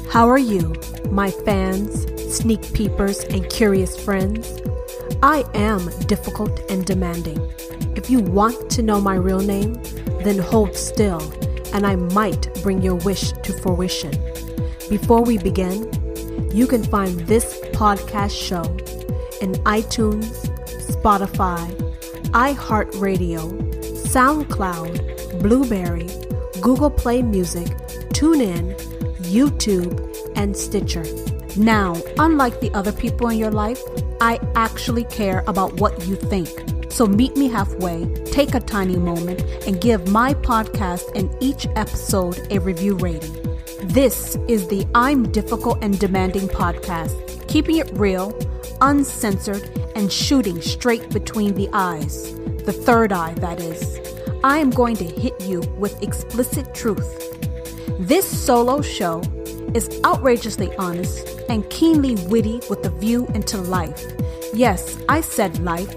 How are you, my fans, sneak peepers, and curious friends? I am difficult and demanding. If you want to know my real name, then hold still, and I might bring your wish to fruition. Before we begin, you can find this podcast show in iTunes, Spotify, iHeartRadio, SoundCloud, Blueberry, Google Play Music, TuneIn, YouTube, and Stitcher. Now, unlike the other people in your life, I actually care about what you think. So meet me halfway, take a tiny moment, and give my podcast and each episode a review rating. This is the I'm Difficult and Demanding podcast, keeping it real, uncensored, and shooting straight between the eyes. The third eye, that is. I am going to hit you with explicit truth. This solo show is outrageously honest and keenly witty with a view into life. Yes, I said life.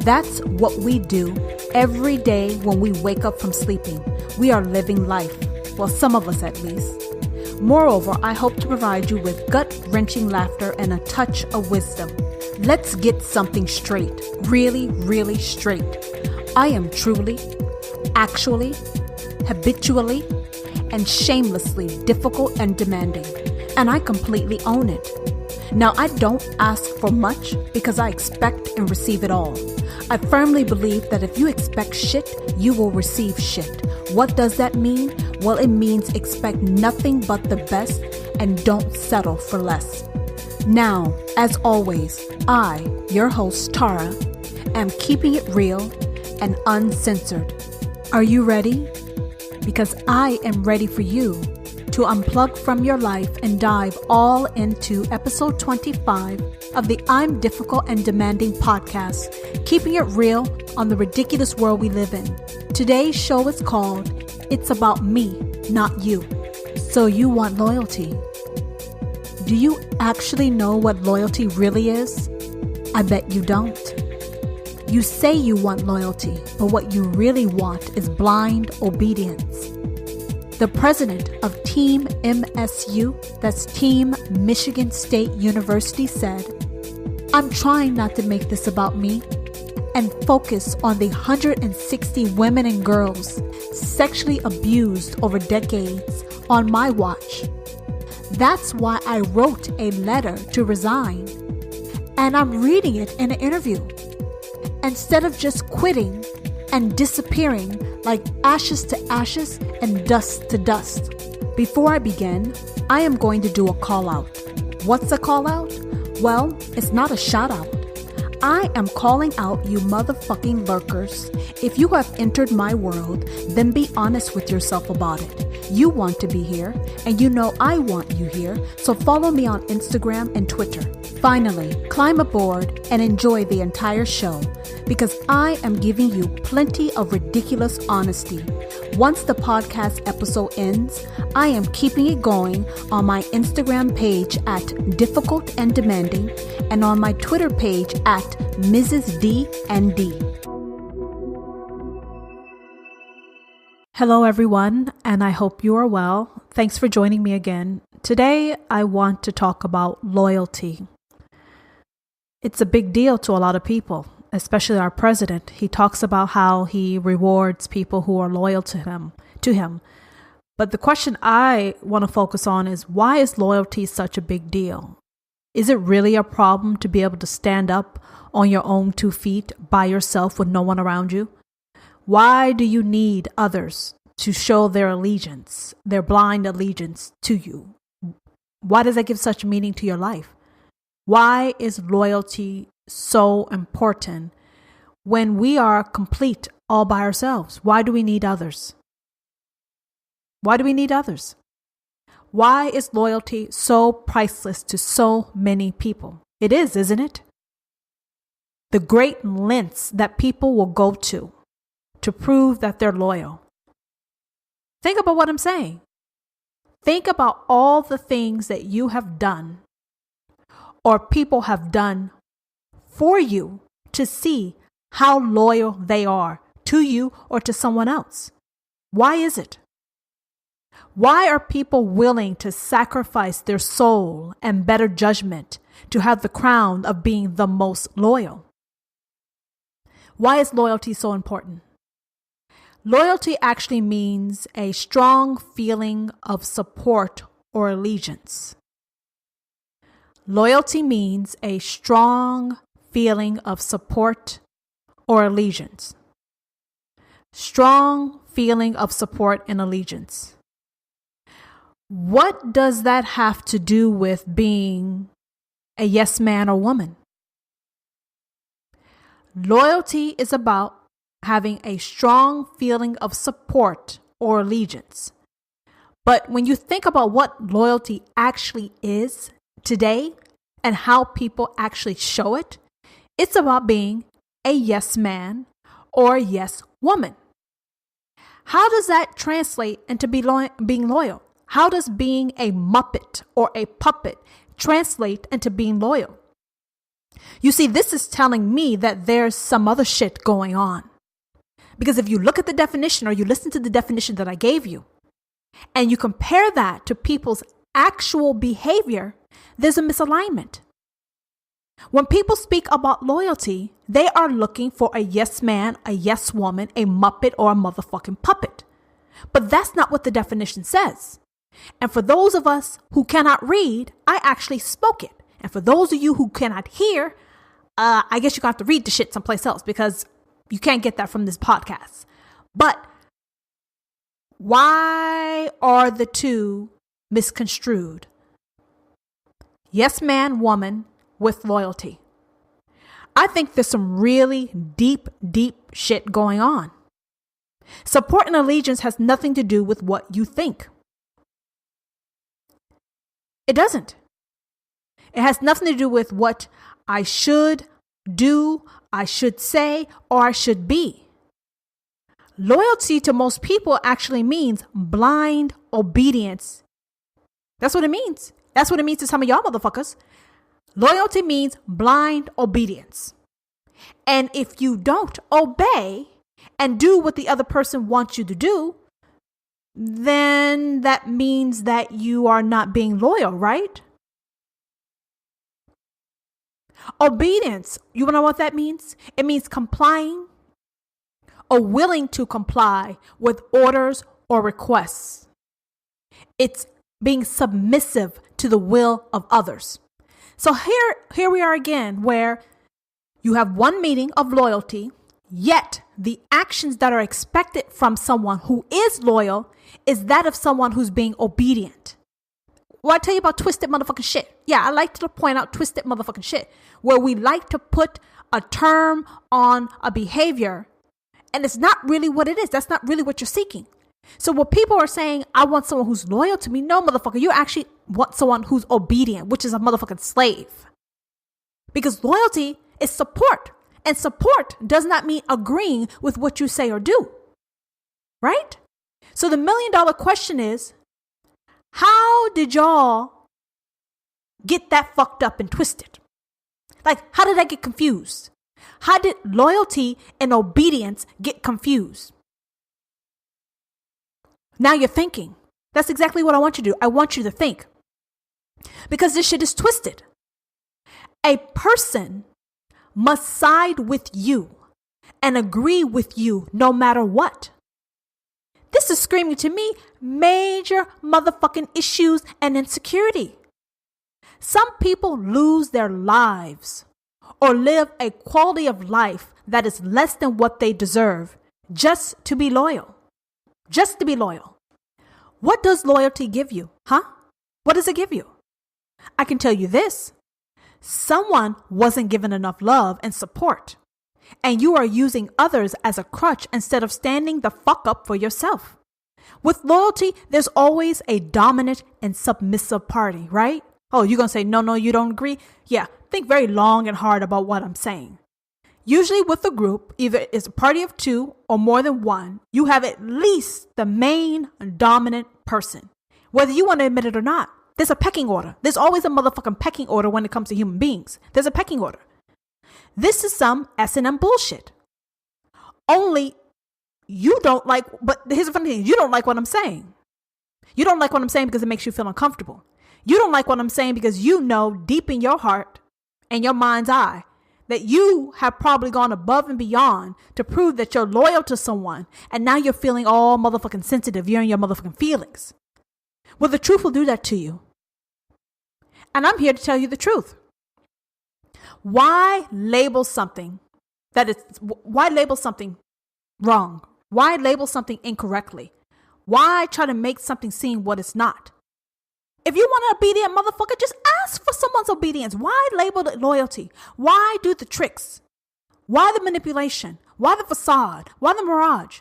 That's what we do every day when we wake up from sleeping. We are living life. Well, some of us at least. Moreover, I hope to provide you with gut-wrenching laughter and a touch of wisdom. Let's get something straight. Really, really straight. I am truly, actually, habitually, and shamelessly difficult and demanding, and I completely own it. Now, I don't ask for much because I expect and receive it all. I firmly believe that if you expect shit, you will receive shit. What does that mean? Well, it means expect nothing but the best and don't settle for less. Now, as always, I, your host, Tara, am keeping it real and uncensored. Are you ready? Because I am ready for you to unplug from your life and dive all into episode 25 of the I'm Difficult and Demanding podcast, keeping it real on the ridiculous world we live in. Today's show is called It's About Me, Not You. So you want loyalty. Do you actually know what loyalty really is? I bet you don't. You say you want loyalty, but what you really want is blind obedience. The president of Team MSU, that's Team Michigan State University, said, "I'm trying not to make this about me and focus on the 160 women and girls sexually abused over decades on my watch. That's why I wrote a letter to resign, and I'm reading it in an interview. Instead of just quitting and disappearing like ashes to ashes and dust to dust." Before I begin, I am going to do a call out. What's a call out? Well, it's not a shout out. I am calling out you motherfucking lurkers. If you have entered my world, then be honest with yourself about it. You want to be here, and you know I want you here, so follow me on Instagram and Twitter. Finally, climb aboard and enjoy the entire show, because I am giving you plenty of ridiculous honesty. Once the podcast episode ends, I am keeping it going on my Instagram page at Difficult and Demanding and on my Twitter page at Mrs. D and D. Hello everyone, and I hope you are well. Thanks for joining me again. Today, I want to talk about loyalty. It's a big deal to a lot of people, especially our president. He talks about how he rewards people who are loyal to him. But the question I want to focus on is, why is loyalty such a big deal? Is it really a problem to be able to stand up on your own 2 feet by yourself with no one around you? Why do you need others to show their allegiance, their blind allegiance to you? Why does that give such meaning to your life? Why is loyalty so important when we are complete all by ourselves? Why do we need others? Why do we need others? Why is loyalty so priceless to so many people? It is, isn't it? The great lengths that people will go to prove that they're loyal. Think about what I'm saying. Think about all the things that you have done or people have done for you to see how loyal they are to you or to someone else. Why is it? Why are people willing to sacrifice their soul and better judgment to have the crown of being the most loyal? Why is loyalty so important? Loyalty actually means a strong feeling of support or allegiance. Loyalty means a strong feeling of support or allegiance. Strong feeling of support and allegiance. What does that have to do with being a yes man or woman? Loyalty is about having a strong feeling of support or allegiance. But when you think about what loyalty actually is today and how people actually show it, it's about being a yes man or a yes woman. How does that translate into being loyal? How does being a muppet or a puppet translate into being loyal? You see, this is telling me that there's some other shit going on. Because if you look at the definition or you listen to the definition that I gave you, and you compare that to people's actual behavior, there's a misalignment. When people speak about loyalty, they are looking for a yes man, a yes woman, a muppet, or a motherfucking puppet. But that's not what the definition says. And for those of us who cannot read, I actually spoke it. And for those of you who cannot hear, I guess you're going to have to read the shit someplace else because you can't get that from this podcast. But why are the two misconstrued? Yes man, woman with loyalty. I think there's some really deep shit going on. Support and allegiance has nothing to do with what you think. It doesn't. It has nothing to do with what I should do, I should say, or I should be. Loyalty to most people actually means blind obedience. That's what it means. That's what it means to some of y'all motherfuckers. Loyalty means blind obedience. And if you don't obey and do what the other person wants you to do, then that means that you are not being loyal, right? Obedience, you know what that means? It means complying or willing to comply with orders or requests. It's being submissive to the will of others. So here we are again, where you have one meaning of loyalty, yet the actions that are expected from someone who is loyal is that of someone who's being obedient. Well, I tell you about twisted motherfucking shit. Yeah, I like to point out twisted motherfucking shit, where we like to put a term on a behavior, and it's not really what it is. That's not really what you're seeking. So when people are saying, I want someone who's loyal to me, no, motherfucker, you actually want someone who's obedient, which is a motherfucking slave. Because loyalty is support, and support does not mean agreeing with what you say or do, right? So the $1 million question is, how did y'all get that fucked up and twisted? Like, how did I get confused? How did loyalty and obedience get confused? Now you're thinking. That's exactly what I want you to do. I want you to think. Because this shit is twisted. A person must side with you and agree with you no matter what. This is screaming to me major motherfucking issues and insecurity. Some people lose their lives or live a quality of life that is less than what they deserve just to be loyal. Just to be loyal. What does loyalty give you? Huh? What does it give you? I can tell you this. Someone wasn't given enough love and support, and you are using others as a crutch instead of standing the fuck up for yourself. With loyalty, there's always a dominant and submissive party, right? Oh, you're going to say, no, you don't agree? Yeah, think very long and hard about what I'm saying. Usually with a group, either it's a party of two or more than one, you have at least the main dominant person. Whether you want to admit it or not, there's a pecking order. There's always a motherfucking pecking order when it comes to human beings. There's a pecking order. This is some S&M bullshit. Only you don't like, but here's the funny thing, you don't like what I'm saying. You don't like what I'm saying because it makes you feel uncomfortable. You don't like what I'm saying because you know deep in your heart and your mind's eye that you have probably gone above and beyond to prove that you're loyal to someone. And now you're feeling all motherfucking sensitive. You're in your motherfucking feelings. Well, the truth will do that to you. And I'm here to tell you the truth. Why label something why label something wrong? Why label something incorrectly? Why try to make something seem what it's not? If you want an obedient motherfucker, just ask for someone's obedience. Why label it loyalty? Why do the tricks? Why the manipulation? Why the facade? Why the mirage?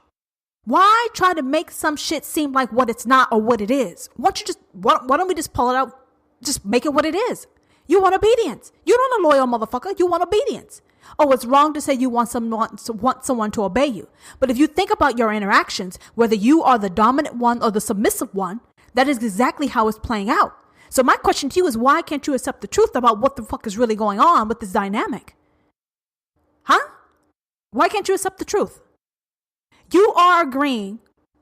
Why try to make some shit seem like what it's not or what it is? Why don't we just pull it out? Just make it what it is. You want obedience. You don't want a loyal motherfucker. You want obedience. Oh, it's wrong to say you want someone to obey you. But if you think about your interactions, whether you are the dominant one or the submissive one, that is exactly how it's playing out. So my question to you is, why can't you accept the truth about what the fuck is really going on with this dynamic? Huh? Why can't you accept the truth? You are agreeing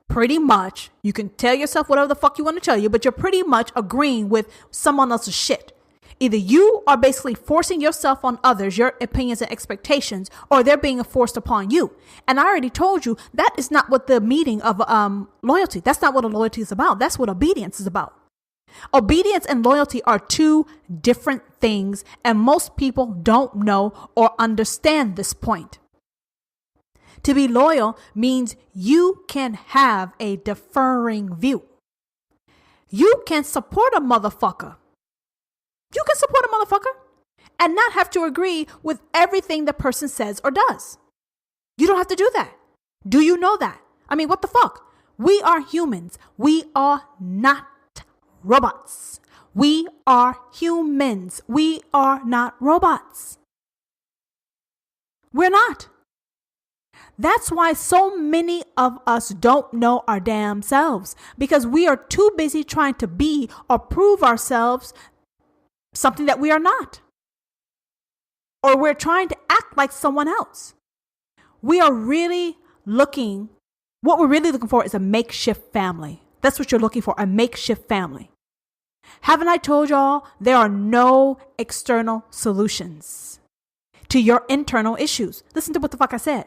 pretty much. You can tell yourself whatever the fuck you want to tell you, but you're pretty much agreeing with someone else's shit. Either you are basically forcing yourself on others, your opinions and expectations, or they're being forced upon you. And I already told you that is not what the meaning of loyalty. That's not what a loyalty is about. That's what obedience is about. Obedience and loyalty are two different things, and most people don't know or understand this point. To be loyal means you can have a deferring view. You can support a motherfucker. You can support a motherfucker and not have to agree with everything the person says or does. You don't have to do that. Do you know that? I mean, what the fuck? We are humans. We are not robots. We are humans. We are not robots. We're not. That's why so many of us don't know our damn selves, because we are too busy trying to be or prove ourselves something that we are not. Or we're trying to act like someone else. What we're really looking for is a makeshift family. That's what you're looking for, a makeshift family. Haven't I told y'all there are no external solutions to your internal issues? Listen to what the fuck I said.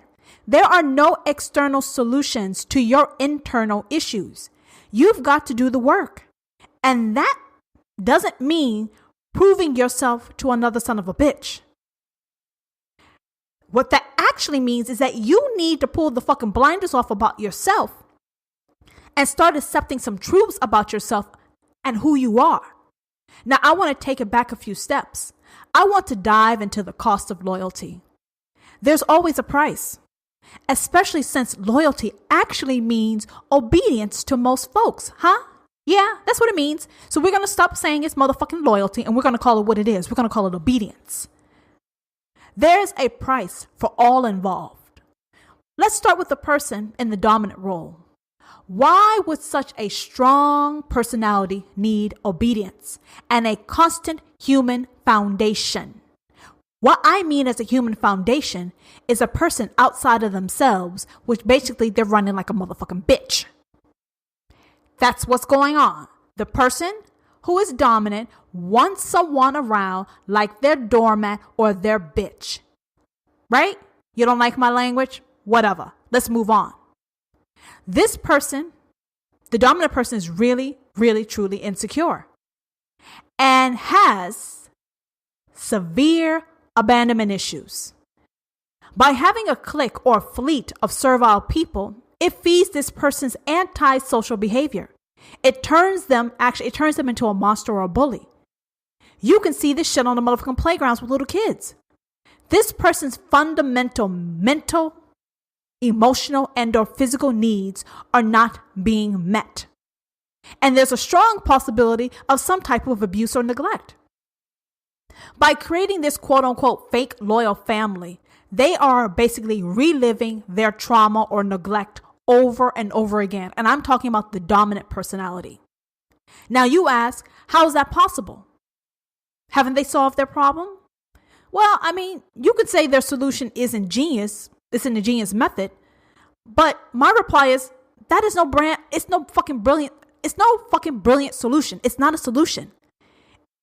There are no external solutions to your internal issues. You've got to do the work. And that doesn't mean proving yourself to another son of a bitch. What that actually means is that you need to pull the fucking blinders off about yourself and start accepting some truths about yourself and who you are. Now, I want to take it back a few steps. I want to dive into the cost of loyalty. There's always a price, especially since loyalty actually means obedience to most folks, huh? Yeah, that's what it means. So we're going to stop saying it's motherfucking loyalty and we're going to call it what it is. We're going to call it obedience. There's a price for all involved. Let's start with the person in the dominant role. Why would such a strong personality need obedience and a constant human foundation? What I mean as a human foundation is a person outside of themselves, which basically they're running like a motherfucking bitch. That's what's going on. The person who is dominant wants someone around like their doormat or their bitch. Right? You don't like my language? Whatever. Let's move on. This person, the dominant person, is really, really, truly insecure and has severe abandonment issues. By having a clique or fleet of servile people, it feeds this person's antisocial behavior. It turns them into a monster or a bully. You can see this shit on the motherfucking playgrounds with little kids. This person's fundamental mental, emotional, and or physical needs are not being met. And there's a strong possibility of some type of abuse or neglect. By creating this quote unquote fake loyal family, they are basically reliving their trauma or neglect over and over again. And I'm talking about the dominant personality. Now you ask, how is that possible? Haven't they solved their problem? Well, I mean, you could say their solution is ingenious. It's an ingenious method. But my reply is, that is it's no fucking brilliant. it's no fucking brilliant solution. It's not a solution.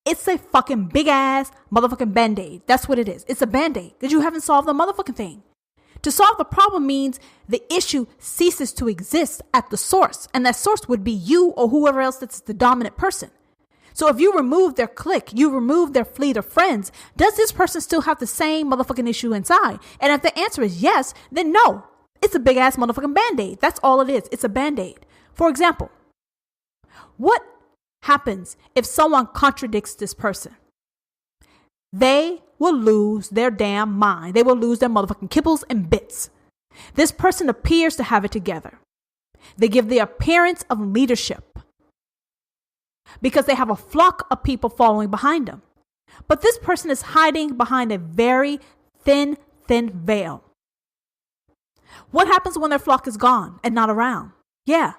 It's a fucking big ass motherfucking Band-Aid. That's what it is. It's a Band-Aid because you haven't solved the motherfucking thing. To solve the problem means the issue ceases to exist at the source, and that source would be you or whoever else that's the dominant person. So if you remove their clique, you remove their fleet of friends, does this person still have the same motherfucking issue inside? And if the answer is yes, then no. It's a big ass motherfucking Band-Aid. That's all it is. It's a Band-Aid. For example, what happens if someone contradicts this person? They will lose their damn mind. They will lose their motherfucking kibbles and bits. This person appears to have it together. They give the appearance of leadership because they have a flock of people following behind them. But this person is hiding behind a very thin veil. What happens when their flock is gone and not around? Yeah,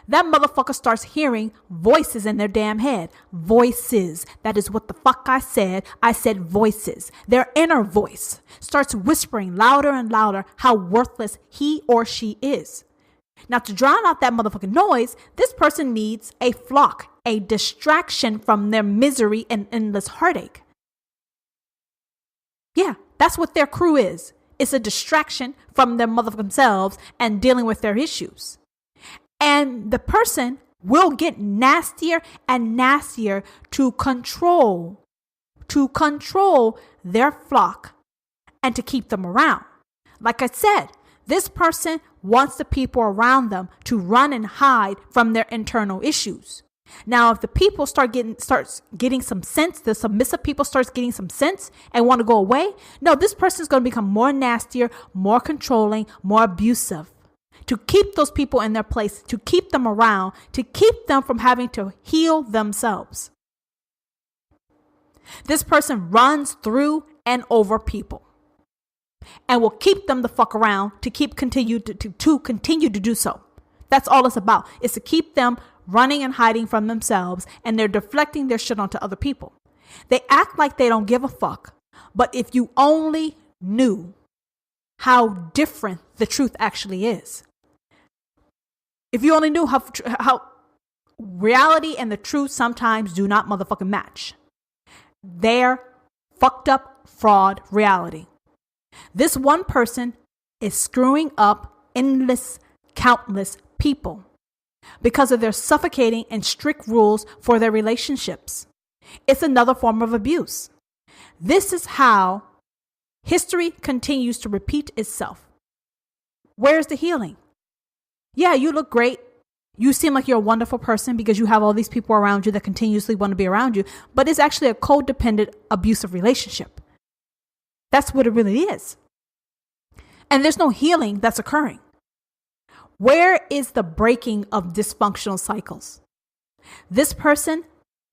that motherfucker starts hearing voices in their damn head. Voices. That is what the fuck I said. I said voices. Their inner voice starts whispering louder and louder how worthless he or she is. Now, to drown out that motherfucking noise, this person needs a flock, a distraction from their misery and endless heartache. Yeah, that's what their crew is. It's a distraction from their motherfucking selves and dealing with their issues. And the person will get nastier and nastier to control their flock and to keep them around. Like I said, this person wants the people around them to run and hide from their internal issues. Now, if the people starts getting some sense, the submissive people starts getting some sense and want to go away, no, this person is going to become more nastier, more controlling, more abusive to keep those people in their place, to keep them around, to keep them from having to heal themselves. This person runs through and over people and will keep them the fuck around to continue to continue to do so. That's all it's about. It's to keep them running and hiding from themselves, and they're deflecting their shit onto other people. They act like they don't give a fuck, but if you only knew how different the truth actually is, if you only knew how reality and the truth sometimes do not motherfucking match. They're fucked up fraud reality. This one person is screwing up countless people because of their suffocating and strict rules for their relationships. It's another form of abuse. This is how history continues to repeat itself. Where's the healing? Yeah, you look great. You seem like you're a wonderful person because you have all these people around you that continuously want to be around you, but it's actually a codependent, abusive relationship. That's what it really is. And there's no healing that's occurring. Where is the breaking of dysfunctional cycles? This person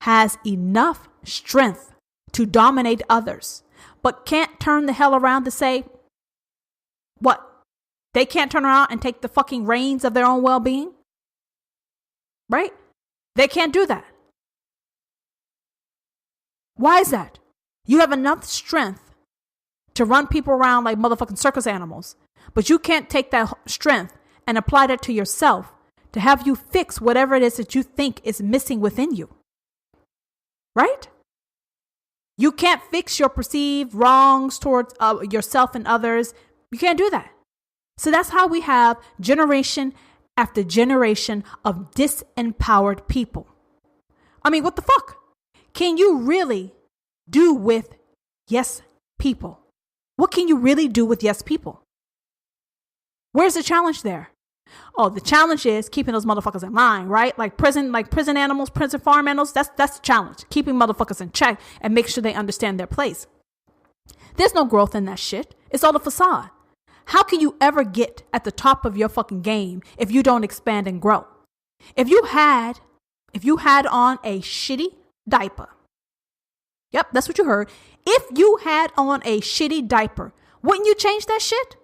has enough strength to dominate others, but can't turn the hell around to say, what? They can't turn around and take the fucking reins of their own well-being? Right? They can't do that. Why is that? You have enough strength to run people around like motherfucking circus animals, but you can't take that strength and apply that to yourself to have you fix whatever it is that you think is missing within you. Right? You can't fix your perceived wrongs towards yourself and others. You can't do that. So that's how we have generation after generation of disempowered people. I mean, what the fuck can you really do with yes people? What can you really do with yes people? Where's the challenge there? Oh, the challenge is keeping those motherfuckers in line, right? Like prison animals, prison farm animals. That's the challenge. Keeping motherfuckers in check and make sure they understand their place. There's no growth in that shit. It's all a facade. How can you ever get at the top of your fucking game if you don't expand and grow? If you had on a shitty diaper. Yep, that's what you heard. If you had on a shitty diaper, wouldn't you change that shit?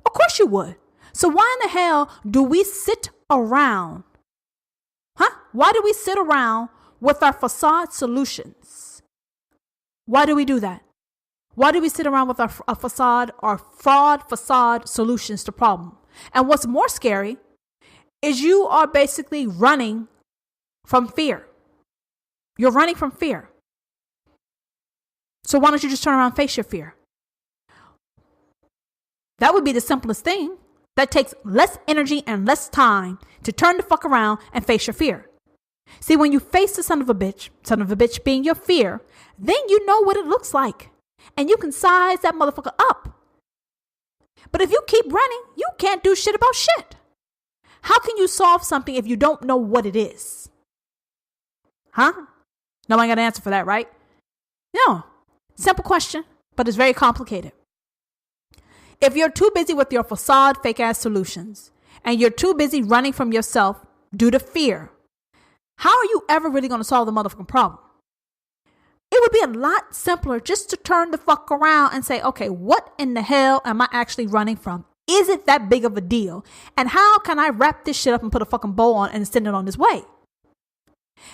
Of course you would. So why in the hell do we sit around? Why do we sit around with our facade solutions? Why do we do that? Why do we sit around with our facade or fraud facade solutions to problem? And what's more scary is you are basically running from fear. You're running from fear. So why don't you just turn around and face your fear? That would be the simplest thing. That takes less energy and less time to turn the fuck around and face your fear. See, when you face the son of a bitch being your fear, then you know what it looks like. And you can size that motherfucker up. But if you keep running, you can't do shit about shit. How can you solve something if you don't know what it is? Huh? No one got an answer for that, right? No. Simple question, but it's very complicated. If you're too busy with your facade, fake ass solutions, and you're too busy running from yourself due to fear, how are you ever really going to solve the motherfucking problem? It would be a lot simpler just to turn the fuck around and say, okay, what in the hell am I actually running from? Is it that big of a deal? And how can I wrap this shit up and put a fucking bow on and send it on this way?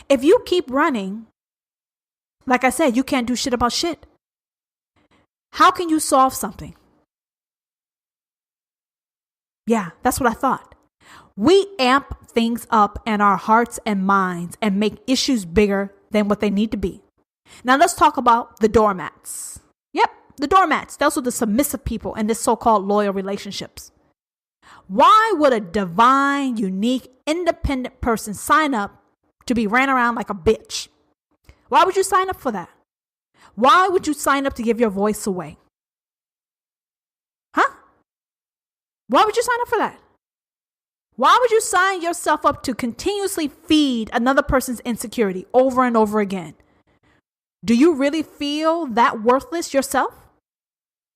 If you keep running, like I said, you can't do shit about shit. How can you solve something? Yeah, that's what I thought. We amp things up in our hearts and minds and make issues bigger than what they need to be. Now let's talk about the doormats. Yep, the doormats. Those are the submissive people in this so-called loyal relationships. Why would a divine, unique, independent person sign up to be ran around like a bitch? Why would you sign up for that? Why would you sign up to give your voice away? Huh? Why would you sign up for that? Why would you sign yourself up to continuously feed another person's insecurity over and over again? Do you really feel that worthless yourself?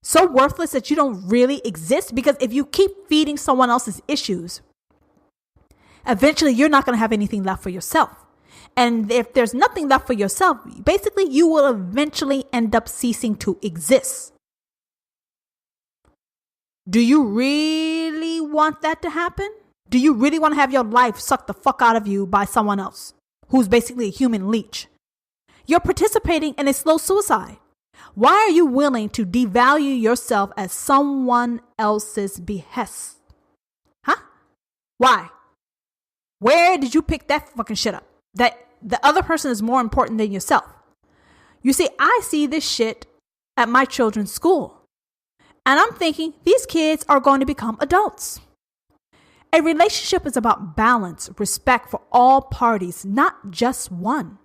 So worthless that you don't really exist? Because if you keep feeding someone else's issues, eventually you're not going to have anything left for yourself. And if there's nothing left for yourself, basically you will eventually end up ceasing to exist. Do you really want that to happen? Do you really want to have your life sucked the fuck out of you by someone else who's basically a human leech? You're participating in a slow suicide. Why are you willing to devalue yourself at someone else's behest? Huh? Why? Where did you pick that fucking shit up? That the other person is more important than yourself. You see, I see this shit at my children's school. And I'm thinking these kids are going to become adults. A relationship is about balance, respect for all parties, not just one.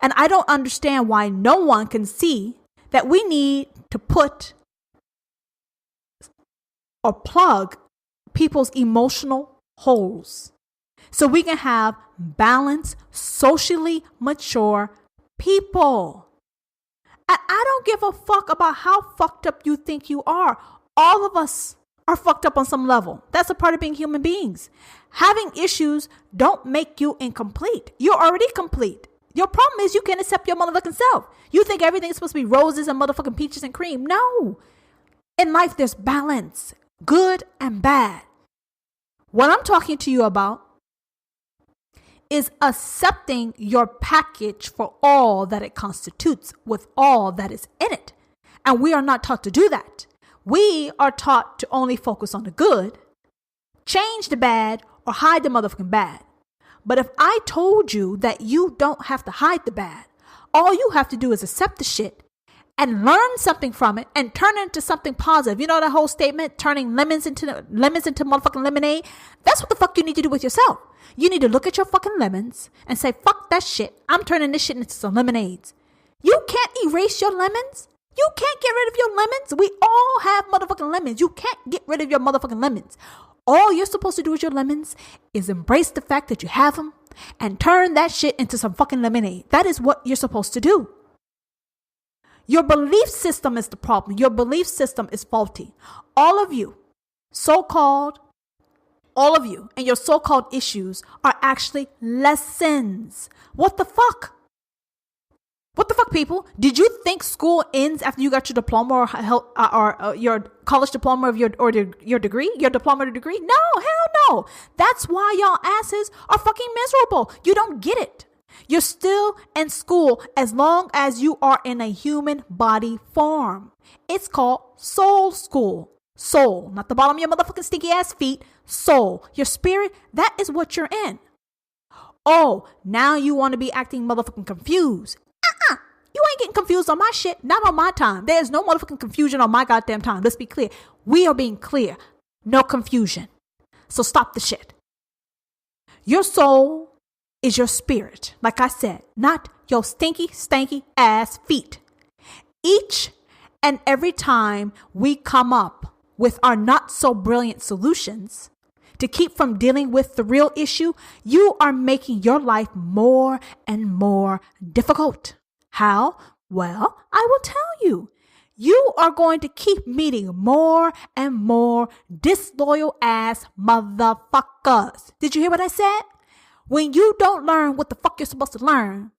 And I don't understand why no one can see that we need to put or plug people's emotional holes so we can have balanced, socially mature people. And I don't give a fuck about how fucked up you think you are. All of us are fucked up on some level. That's a part of being human beings. Having issues don't make you incomplete. You're already complete. Your problem is you can't accept your motherfucking self. You think everything is supposed to be roses and motherfucking peaches and cream. No. In life, there's balance, good and bad. What I'm talking to you about is accepting your package for all that it constitutes with all that is in it. And we are not taught to do that. We are taught to only focus on the good, change the bad, or hide the motherfucking bad. But if I told you that you don't have to hide the bad, all you have to do is accept the shit and learn something from it and turn it into something positive. You know that whole statement, turning lemons into motherfucking lemonade? That's what the fuck you need to do with yourself. You need to look at your fucking lemons and say, fuck that shit. I'm turning this shit into some lemonades. You can't erase your lemons. You can't get rid of your lemons. We all have motherfucking lemons. You can't get rid of your motherfucking lemons. All you're supposed to do with your lemons is embrace the fact that you have them and turn that shit into some fucking lemonade. That is what you're supposed to do. Your belief system is the problem. Your belief system is faulty. All of you and your so-called issues are actually lessons. What the fuck? What the fuck, people? Did you think school ends after you got your diploma or your college diploma of your degree, your diploma or degree? No, hell no. That's why y'all asses are fucking miserable. You don't get it. You're still in school as long as you are in a human body form. It's called soul school. Soul, not the bottom of your motherfucking stinky ass feet. Soul, your spirit, that is what you're in. Oh, now you want to be acting motherfucking confused. You ain't getting confused on my shit. Not on my time. There's no motherfucking confusion on my goddamn time. Let's be clear. We are being clear. No confusion. So stop the shit. Your soul is your spirit. Like I said, not your stinky, stanky ass feet. Each and every time we come up with our not so brilliant solutions to keep from dealing with the real issue, you are making your life more and more difficult. How? Well, I will tell you. You are going to keep meeting more and more disloyal ass motherfuckers. Did you hear what I said? When you don't learn what the fuck you're supposed to learn,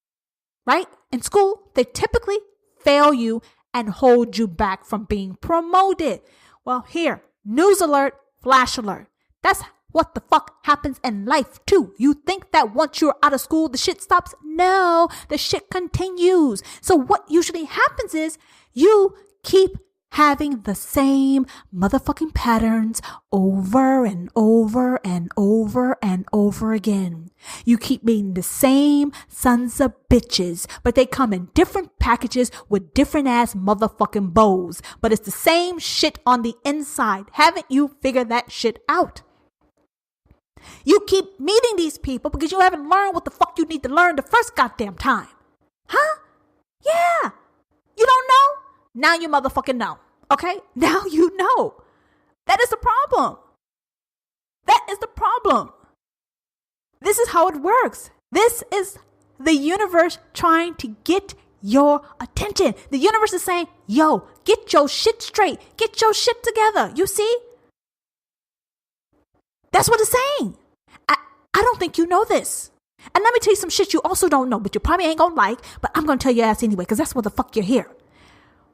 right? In school, they typically fail you and hold you back from being promoted. Well, here, news alert, flash alert. That's what the fuck happens in life too. You think that once you're out of school, the shit stops? No, the shit continues. So what usually happens is you keep having the same motherfucking patterns over and over and over and over again. You keep meeting the same sons of bitches, but they come in different packages with different ass motherfucking bows. But it's the same shit on the inside. Haven't you figured that shit out? You keep meeting these people because you haven't learned what the fuck you need to learn the first goddamn time. Huh? Yeah. You don't know? Now you motherfucking know. Okay? Now you know. That is the problem. That is the problem. This is how it works. This is the universe trying to get your attention. The universe is saying, yo, get your shit straight. Get your shit together. You see? That's what it's saying. I don't think you know this. And let me tell you some shit you also don't know, but you probably ain't gonna like, but I'm gonna tell your ass anyway, because that's what the fuck you're here.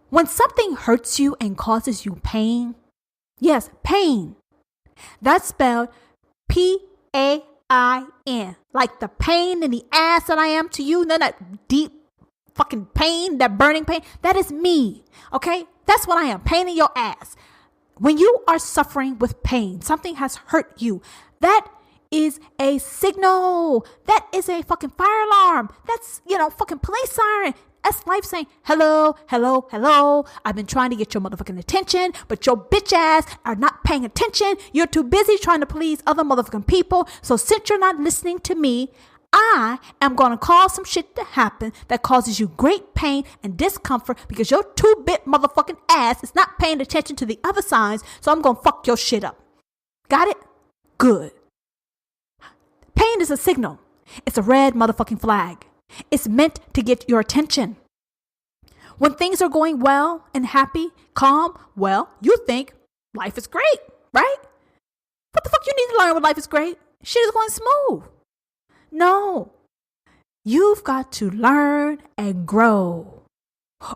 When something hurts you and causes you pain, yes, pain, that's spelled Pain, like the pain in the ass that I am to you, then that deep fucking pain, that burning pain, that is me, okay? That's what I am, pain in your ass. When you are suffering with pain, something has hurt you, that is a signal. That is a fucking fire alarm. That's, fucking police siren. That's life saying, hello, hello, hello. I've been trying to get your motherfucking attention, but your bitch ass are not paying attention. You're too busy trying to please other motherfucking people. So since you're not listening to me, I am going to cause some shit to happen that causes you great pain and discomfort because your 2-bit motherfucking ass is not paying attention to the other signs. So I'm going to fuck your shit up. Got it? Good. Pain is a signal. It's a red motherfucking flag. It's meant to get your attention. When things are going well and happy, calm, well, you think life is great, right? What the fuck you need to learn when life is great? Shit is going smooth. No. You've got to learn and grow.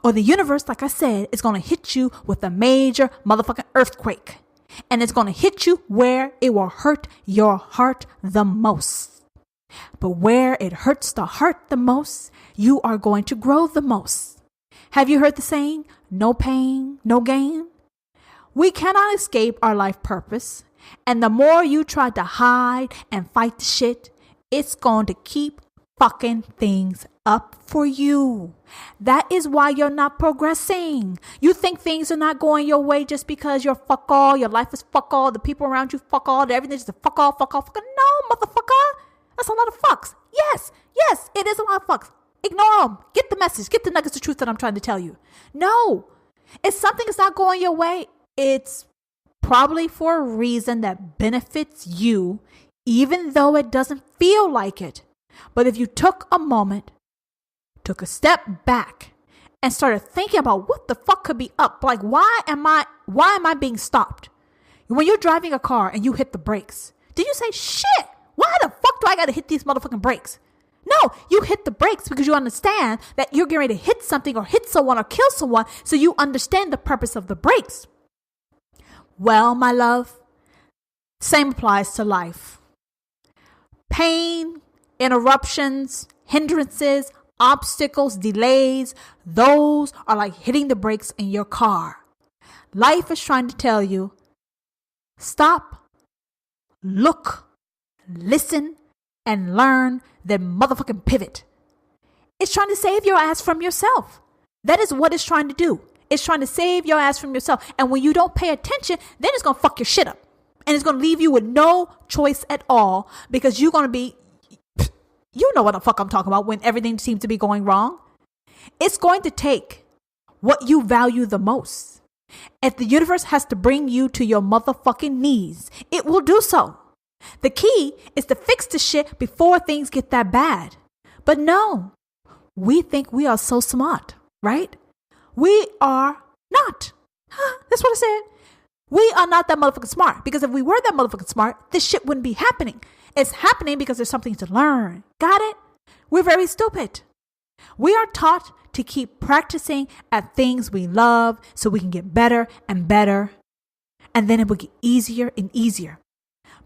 Or the universe, like I said, is going to hit you with a major motherfucking earthquake. And it's going to hit you where it will hurt your heart the most. But where it hurts the heart the most, you are going to grow the most. Have you heard the saying, no pain, no gain? We cannot escape our life purpose. And the more you try to hide and fight the shit, it's going to keep fucking things up for you. That is why you're not progressing. You think things are not going your way just because you're fuck all, your life is fuck all, the people around you fuck all, everything's just fuck all, fuck all, fuck all. No, motherfucker. That's a lot of fucks. Yes, it is a lot of fucks. Ignore them. Get the message. Get the nuggets of truth that I'm trying to tell you. No, if something is not going your way, it's probably for a reason that benefits you, even though it doesn't feel like it. But if you took a moment, took a step back, and started thinking about what the fuck could be up, like why am I being stopped? When you're driving a car and you hit the brakes, do you say, shit, why the fuck do I gotta hit these motherfucking brakes? No, you hit the brakes because you understand that you're getting ready to hit something or hit someone or kill someone, so you understand the purpose of the brakes. Well, my love, same applies to life. Pain, interruptions, hindrances, obstacles, delays, those are like hitting the brakes in your car. Life is trying to tell you, stop, look, listen, and learn, then motherfucking pivot. It's trying to save your ass from yourself. That is what it's trying to do. It's trying to save your ass from yourself. And when you don't pay attention, then it's going to fuck your shit up. And it's going to leave you with no choice at all, because you're going to be, you know what the fuck I'm talking about, when everything seems to be going wrong. It's going to take what you value the most. If the universe has to bring you to your motherfucking knees, it will do so. The key is to fix the shit before things get that bad. But no, we think we are so smart, right? We are not. That's what I said. We are not that motherfucking smart, because if we were that motherfucking smart, this shit wouldn't be happening. It's happening because there's something to learn. Got it? We're very stupid. We are taught to keep practicing at things we love so we can get better and better. And then it will get easier and easier.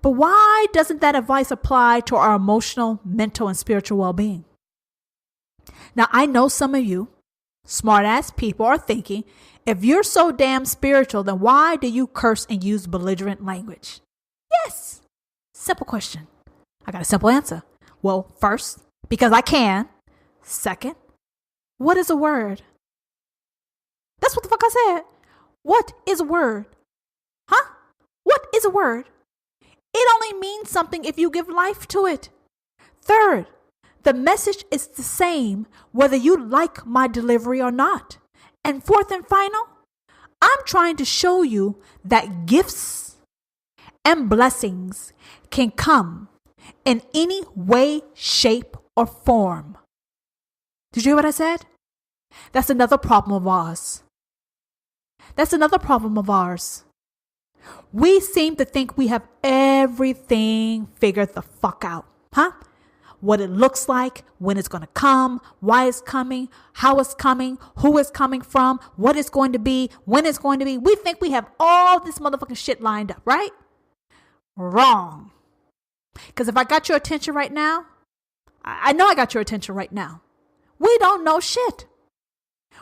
But why doesn't that advice apply to our emotional, mental, and spiritual well-being? Now, I know some of you smart-ass people are thinking, if you're so damn spiritual, then why do you curse and use belligerent language? Yes. Simple question. I got a simple answer. Well, first, because I can. Second, what is a word? That's what the fuck I said. What is a word? Huh? What is a word? It only means something if you give life to it. Third, the message is the same whether you like my delivery or not. And fourth and final, I'm trying to show you that gifts and blessings can come in any way, shape, or form. Did you hear what I said? That's another problem of ours. We seem to think we have everything figured the fuck out. Huh? What it looks like, when it's going to come, why it's coming, how it's coming, who it's coming from, what it's going to be, when it's going to be. We think we have all this motherfucking shit lined up, right? Wrong. Because if I got your attention right now, I know I got your attention right now. We don't know shit.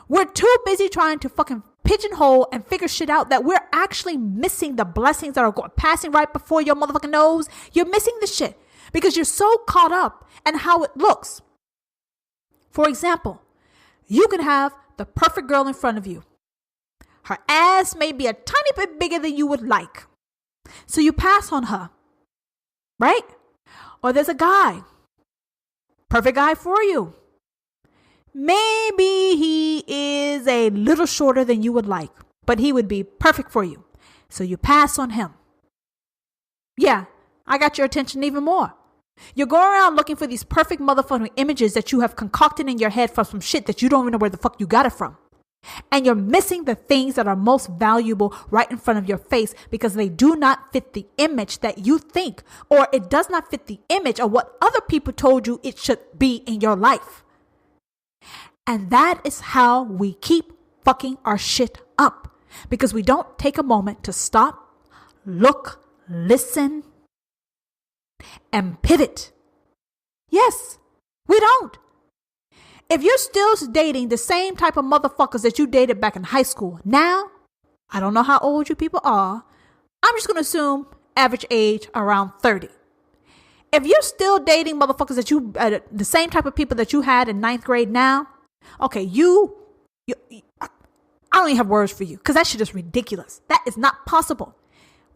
We're too busy trying to fucking pigeonhole and figure shit out that we're actually missing the blessings that are passing right before your motherfucking nose. You're missing the shit because you're so caught up in how it looks. For example, you can have the perfect girl in front of you. Her ass may be a tiny bit bigger than you would like. So you pass on her, right? Or there's a guy, perfect guy for you. Maybe he is a little shorter than you would like, but he would be perfect for you. So you pass on him. Yeah, I got your attention even more. You're going around looking for these perfect motherfucking images that you have concocted in your head from some shit that you don't even know where the fuck you got it from. And you're missing the things that are most valuable right in front of your face because they do not fit the image that you think, or it does not fit the image of what other people told you it should be in your life. And that is how we keep fucking our shit up, because we don't take a moment to stop, look, listen, and pivot. Yes, we don't. If you're still dating the same type of motherfuckers that you dated back in high school, now, I don't know how old you people are. I'm just going to assume average age around 30. If you're still dating motherfuckers that the same type of people that you had in 9th grade now, okay, I don't even have words for you because that shit is ridiculous. That is not possible.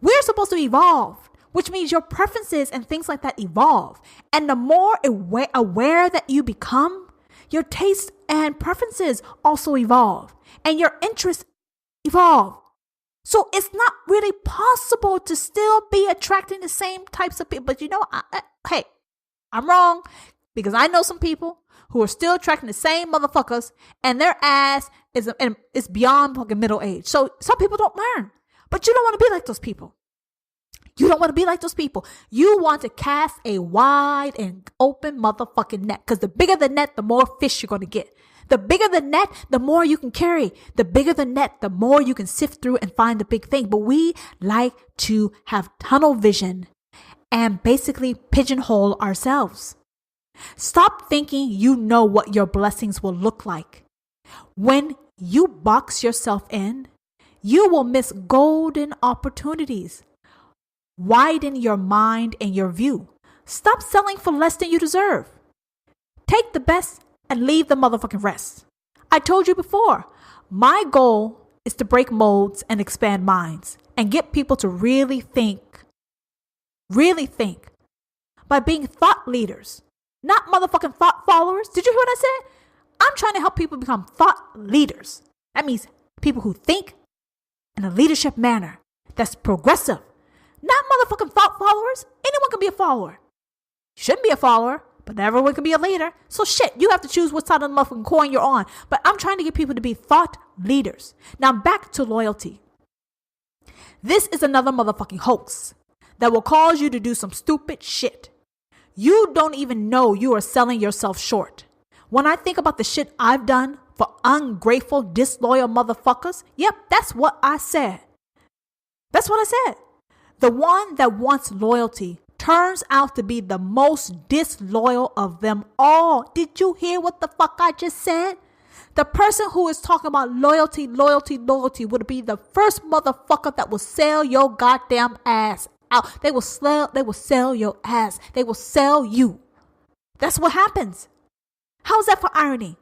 We're supposed to evolve, which means your preferences and things like that evolve. And the more aware that you become, your tastes and preferences also evolve, and your interests evolve. So it's not really possible to still be attracting the same types of people. But you know, hey, I'm wrong, because I know some people who are still attracting the same motherfuckers, and their ass is beyond fucking middle age. So some people don't learn, but you don't want to be like those people. You don't want to be like those people. You want to cast a wide and open motherfucking net, because the bigger the net, the more fish you're going to get. The bigger the net, the more you can carry. The bigger the net, the more you can sift through and find the big thing. But we like to have tunnel vision and basically pigeonhole ourselves. Stop thinking you know what your blessings will look like. When you box yourself in, you will miss golden opportunities. Widen your mind and your view. Stop selling for less than you deserve. Take the best and leave the motherfucking rest. I told you before, my goal is to break molds and expand minds and get people to really think by being thought leaders, not motherfucking thought followers. Did you hear what I said? I'm trying to help people become thought leaders. That means people who think in a leadership manner that's progressive, not motherfucking thought followers. Anyone can be a follower. You shouldn't be a follower, but everyone can be a leader. So shit, you have to choose what side of the motherfucking coin you're on. But I'm trying to get people to be thought leaders. Now back to loyalty. This is another motherfucking hoax that will cause you to do some stupid shit. You don't even know you are selling yourself short. When I think about the shit I've done for ungrateful, disloyal motherfuckers, yep, that's what I said. That's what I said. The one that wants loyalty turns out to be the most disloyal of them all. Did you hear what the fuck I just said? The person who is talking about loyalty would be the first motherfucker that will sell your goddamn ass out. They will sell your ass. They will sell you. That's what happens. How's that for irony?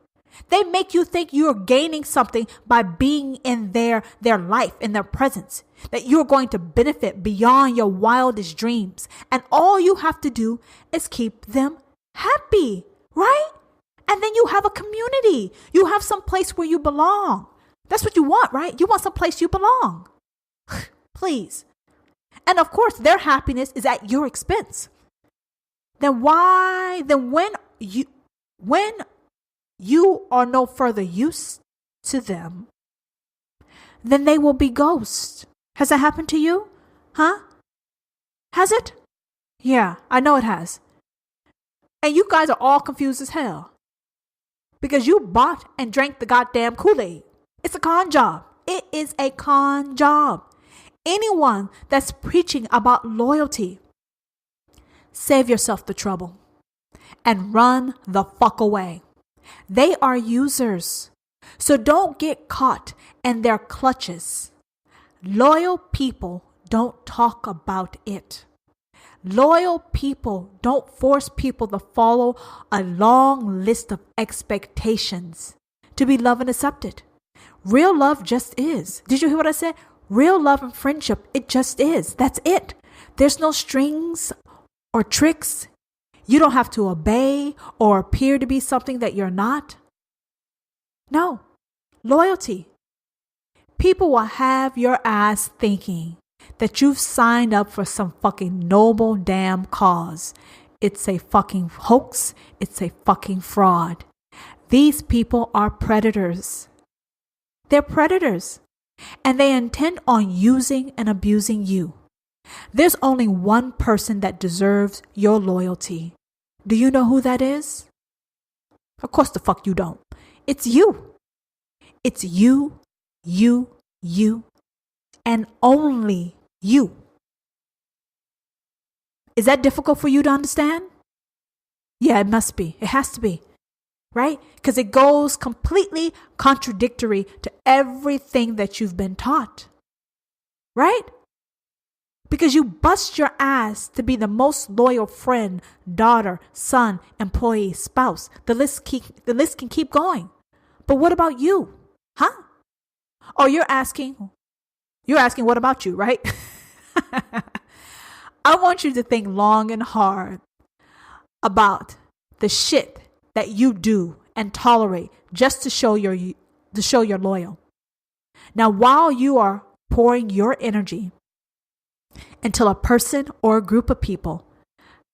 They make you think you're gaining something by being in their life, in their presence, that you're going to benefit beyond your wildest dreams. And all you have to do is keep them happy, right? And then you have a community. You have some place where you belong. That's what you want, right? You want some place you belong. Please. And of course, their happiness is at your expense. Then when you are no further use to them, then they will be ghosts. Has that happened to you? Huh? Has it? Yeah, I know it has. And you guys are all confused as hell. Because you bought and drank the goddamn Kool-Aid. It's a con job. It is a con job. Anyone that's preaching about loyalty, save yourself the trouble and run the fuck away. They are users. So don't get caught in their clutches. Loyal people don't talk about it. Loyal people don't force people to follow a long list of expectations to be loved and accepted. Real love just is. Did you hear what I said? Real love and friendship, it just is. That's it. There's no strings or tricks. You don't have to obey or appear to be something that you're not. No. Loyalty. People will have your ass thinking that you've signed up for some fucking noble damn cause. It's a fucking hoax. It's a fucking fraud. These people are predators. They're predators. And they intend on using and abusing you. There's only one person that deserves your loyalty. Do you know who that is? Of course the fuck you don't. It's you. It's you, and only you. Is that difficult for you to understand? Yeah, it must be. It has to be. Right? Because it goes completely contradictory to everything that you've been taught. Right? Because you bust your ass to be the most loyal friend, daughter, son, employee, spouse. The list can keep going. But what about you? Huh? Oh, you're asking what about you, right? I want you to think long and hard about the shit that you do and tolerate just to show you're loyal. Now, while you are pouring your energy into a person or a group of people,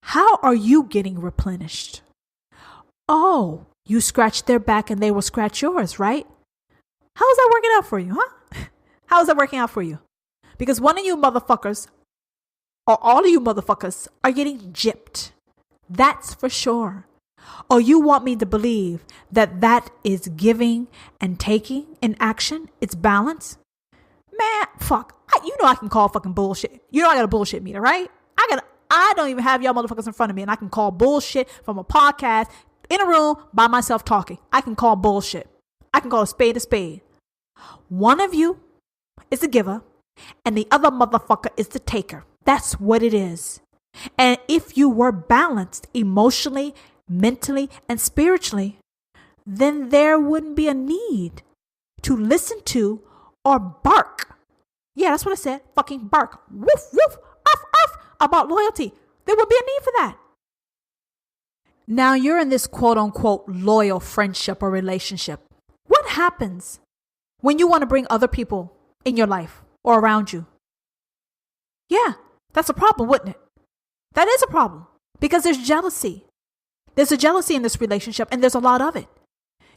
how are you getting replenished? Oh, you scratch their back and they will scratch yours, right? How is that working out for you, huh? How is that working out for you? Because one of you motherfuckers, or all of you motherfuckers, are getting gypped. That's for sure. Or you want me to believe that is giving and taking in action? It's balance? Man, fuck. You know I can call fucking bullshit. You know I got a bullshit meter, right? I don't even have y'all motherfuckers in front of me, and I can call bullshit from a podcast in a room by myself talking. I can call bullshit. I can call a spade a spade. One of you is the giver, and the other motherfucker is the taker. That's what it is. And if you were balanced emotionally, mentally, and spiritually, then there wouldn't be a need to listen to or bark. Yeah, that's what I said. Fucking bark. Woof, woof, uff, uff about loyalty. There would be a need for that. Now you're in this quote unquote loyal friendship or relationship. What happens when you want to bring other people in your life or around you? Yeah, that's a problem, wouldn't it? That is a problem because there's jealousy. There's a jealousy in this relationship and there's a lot of it.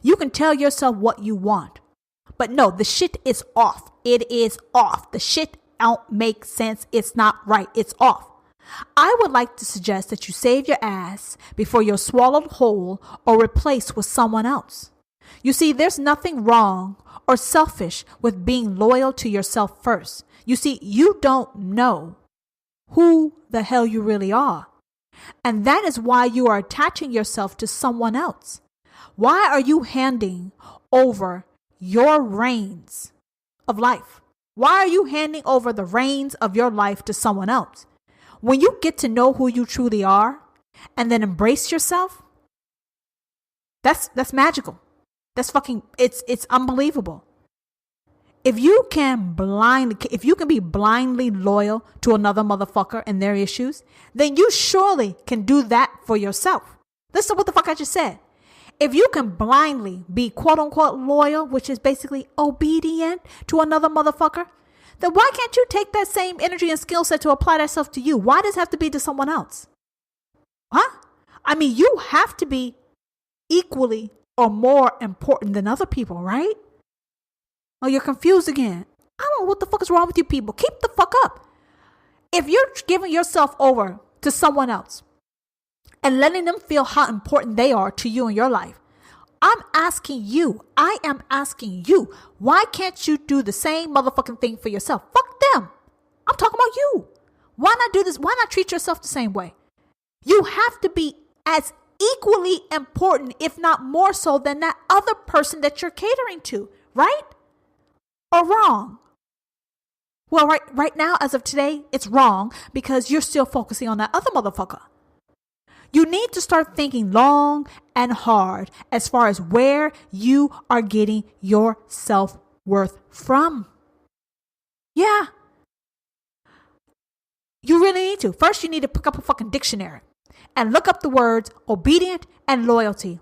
You can tell yourself what you want, but no, the shit is off. It is off. The shit don't make sense. It's not right. It's off. I would like to suggest that you save your ass before you're swallowed whole or replaced with someone else. You see, there's nothing wrong or selfish with being loyal to yourself first. You see, you don't know who the hell you really are. And that is why you are attaching yourself to someone else. Why are you handing over your reins of life? Why are you handing over the reins of your life to someone else? When you get to know who you truly are and then embrace yourself, that's magical. That's fucking, it's unbelievable. If you can be blindly loyal to another motherfucker and their issues, then you surely can do that for yourself. Listen to what the fuck I just said. If you can blindly be quote unquote loyal, which is basically obedient to another motherfucker, then why can't you take that same energy and skill set to apply that self to you? Why does it have to be to someone else? Huh? I mean, you have to be equally or more important than other people, right? Oh, you're confused again. I don't know what the fuck is wrong with you people. Keep the fuck up. If you're giving yourself over to someone else and letting them feel how important they are to you in your life, I am asking you, why can't you do the same motherfucking thing for yourself? Fuck them. I'm talking about you. Why not do this? Why not treat yourself the same way? You have to be as equally important, if not more so, than that other person that you're catering to, right? Or wrong? Well, right now, as of today, it's wrong because you're still focusing on that other motherfucker. You need to start thinking long and hard as far as where you are getting your self-worth from. Yeah. You really need to. First, you need to pick up a fucking dictionary and look up the words obedient and loyalty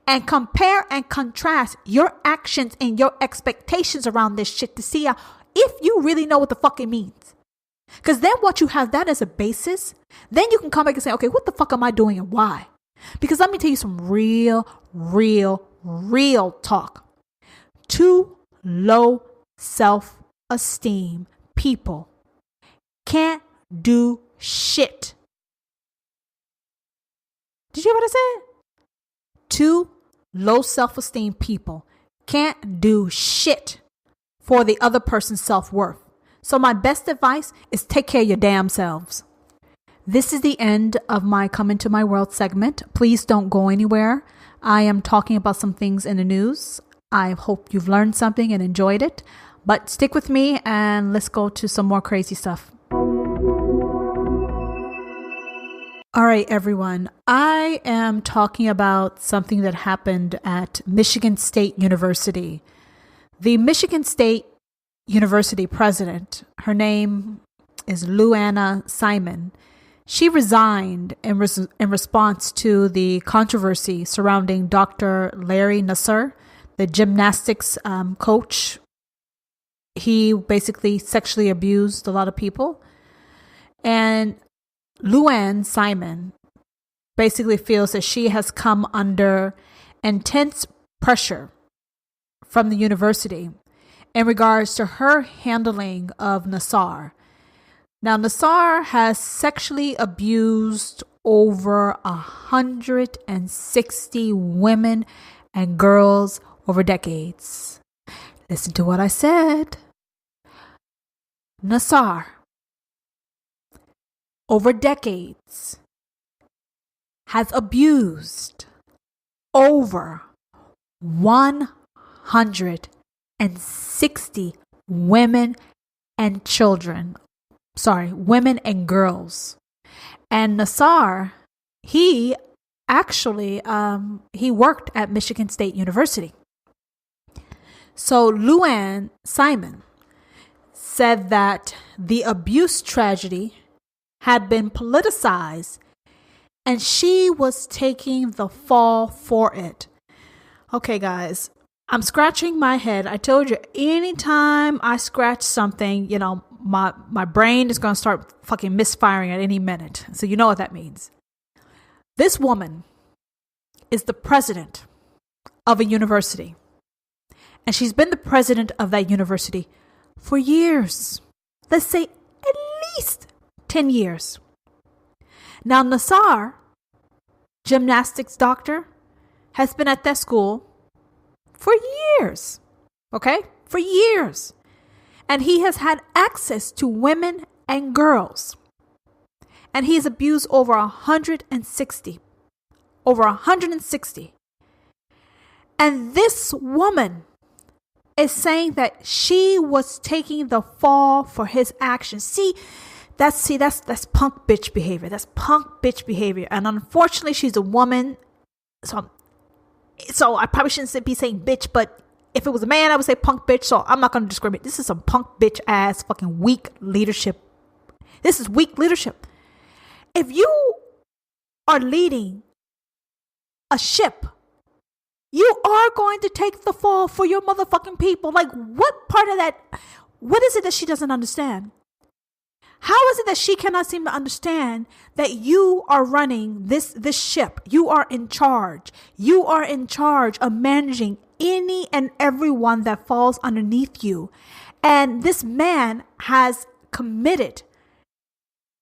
and compare and contrast your actions and your expectations around this shit to see if you really know what the fuck it means. Because then once you have that as a basis, then you can come back and say, okay, what the fuck am I doing and why? Because let me tell you some real talk. Too low self-esteem people can't do shit. Did you hear what I said? Too low self-esteem people can't do shit for the other person's self-worth. So my best advice is take care of your damn selves. This is the end of my Come Into My World segment. Please don't go anywhere. I am talking about some things in the news. I hope you've learned something and enjoyed it. But stick with me and let's go to some more crazy stuff. All right, everyone. I am talking about something that happened at Michigan State University. The Michigan State University president, her name is Luanna Simon. She resigned in response to the controversy surrounding Dr. Larry Nassar, the gymnastics coach. He basically sexually abused a lot of people. And Luann Simon basically feels that she has come under intense pressure from the university in regards to her handling of Nassar. Now, Nassar has sexually abused over 160 women and girls over decades. Listen to what I said. Nassar, over decades, has abused over 160 women and children. Women and girls. And Nassar, he actually, he worked at Michigan State University. So Luann Simon said that the abuse tragedy had been politicized and she was taking the fall for it. Okay, guys, I'm scratching my head. I told you, anytime I scratch something, my brain is going to start fucking misfiring at any minute. So you know what that means. This woman is the president of a university. And she's been the president of that university for years. Let's say at least 10 years. Now, Nassar, gymnastics doctor, has been at that school for years. Okay? For years. And he has had access to women and girls. And he's abused over 160. Over 160. And this woman is saying that she was taking the fall for his actions. That's punk bitch behavior. That's punk bitch behavior. And unfortunately, she's a woman. So I probably shouldn't be saying bitch, but if it was a man, I would say punk bitch. So I'm not going to discriminate. This is some punk bitch ass fucking weak leadership. This is weak leadership. If you are leading a ship, you are going to take the fall for your motherfucking people. Like, what part of that, what is it that she doesn't understand? How is it that she cannot seem to understand that you are running this ship? You are in charge. You are in charge of managing any and everyone that falls underneath you. And this man has committed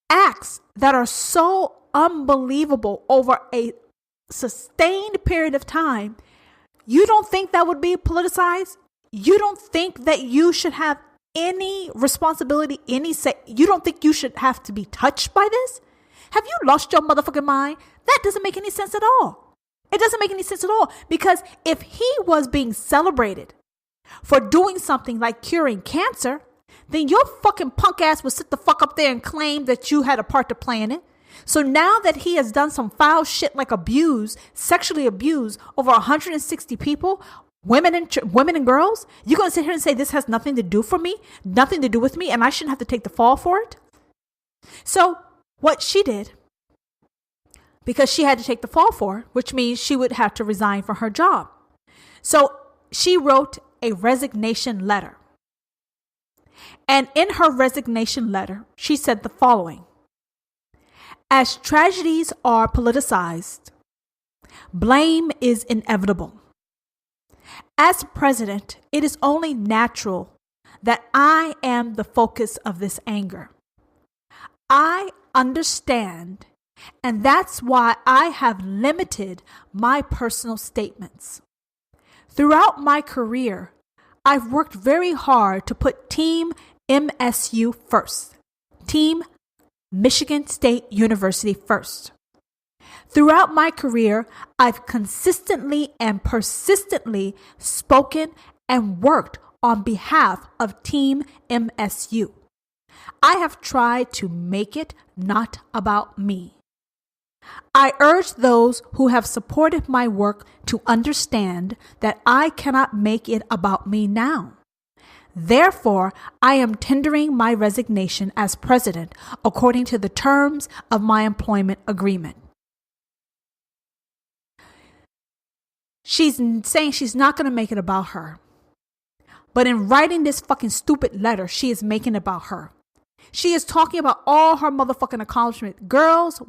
acts that are so unbelievable over a sustained period of time. You don't think that would be politicized? You don't think that you should have any responsibility, any say? You don't think you should have to be touched by this? Have you lost your motherfucking mind? That doesn't make any sense at all. It doesn't make any sense at all. Because if he was being celebrated for doing something like curing cancer, then your fucking punk ass would sit the fuck up there and claim that you had a part to play in it. So now that he has done some foul shit like sexually abuse over 160 people, women and girls, you're going to sit here and say this has nothing to do with me, and I shouldn't have to take the fall for it? So what she did, because she had to take the fall for it, which means she would have to resign from her job. So she wrote a resignation letter. And in her resignation letter, she said the following: as tragedies are politicized, blame is inevitable. As president, it is only natural that I am the focus of this anger. I understand, and that's why I have limited my personal statements. Throughout my career, I've worked very hard to put Team MSU first. Team Michigan State University first. Throughout my career, I've consistently and persistently spoken and worked on behalf of Team MSU. I have tried to make it not about me. I urge those who have supported my work to understand that I cannot make it about me now. Therefore, I am tendering my resignation as president according to the terms of my employment agreement. She's saying she's not going to make it about her. But in writing this fucking stupid letter, she is making it about her. She is talking about all her motherfucking accomplishments. Girls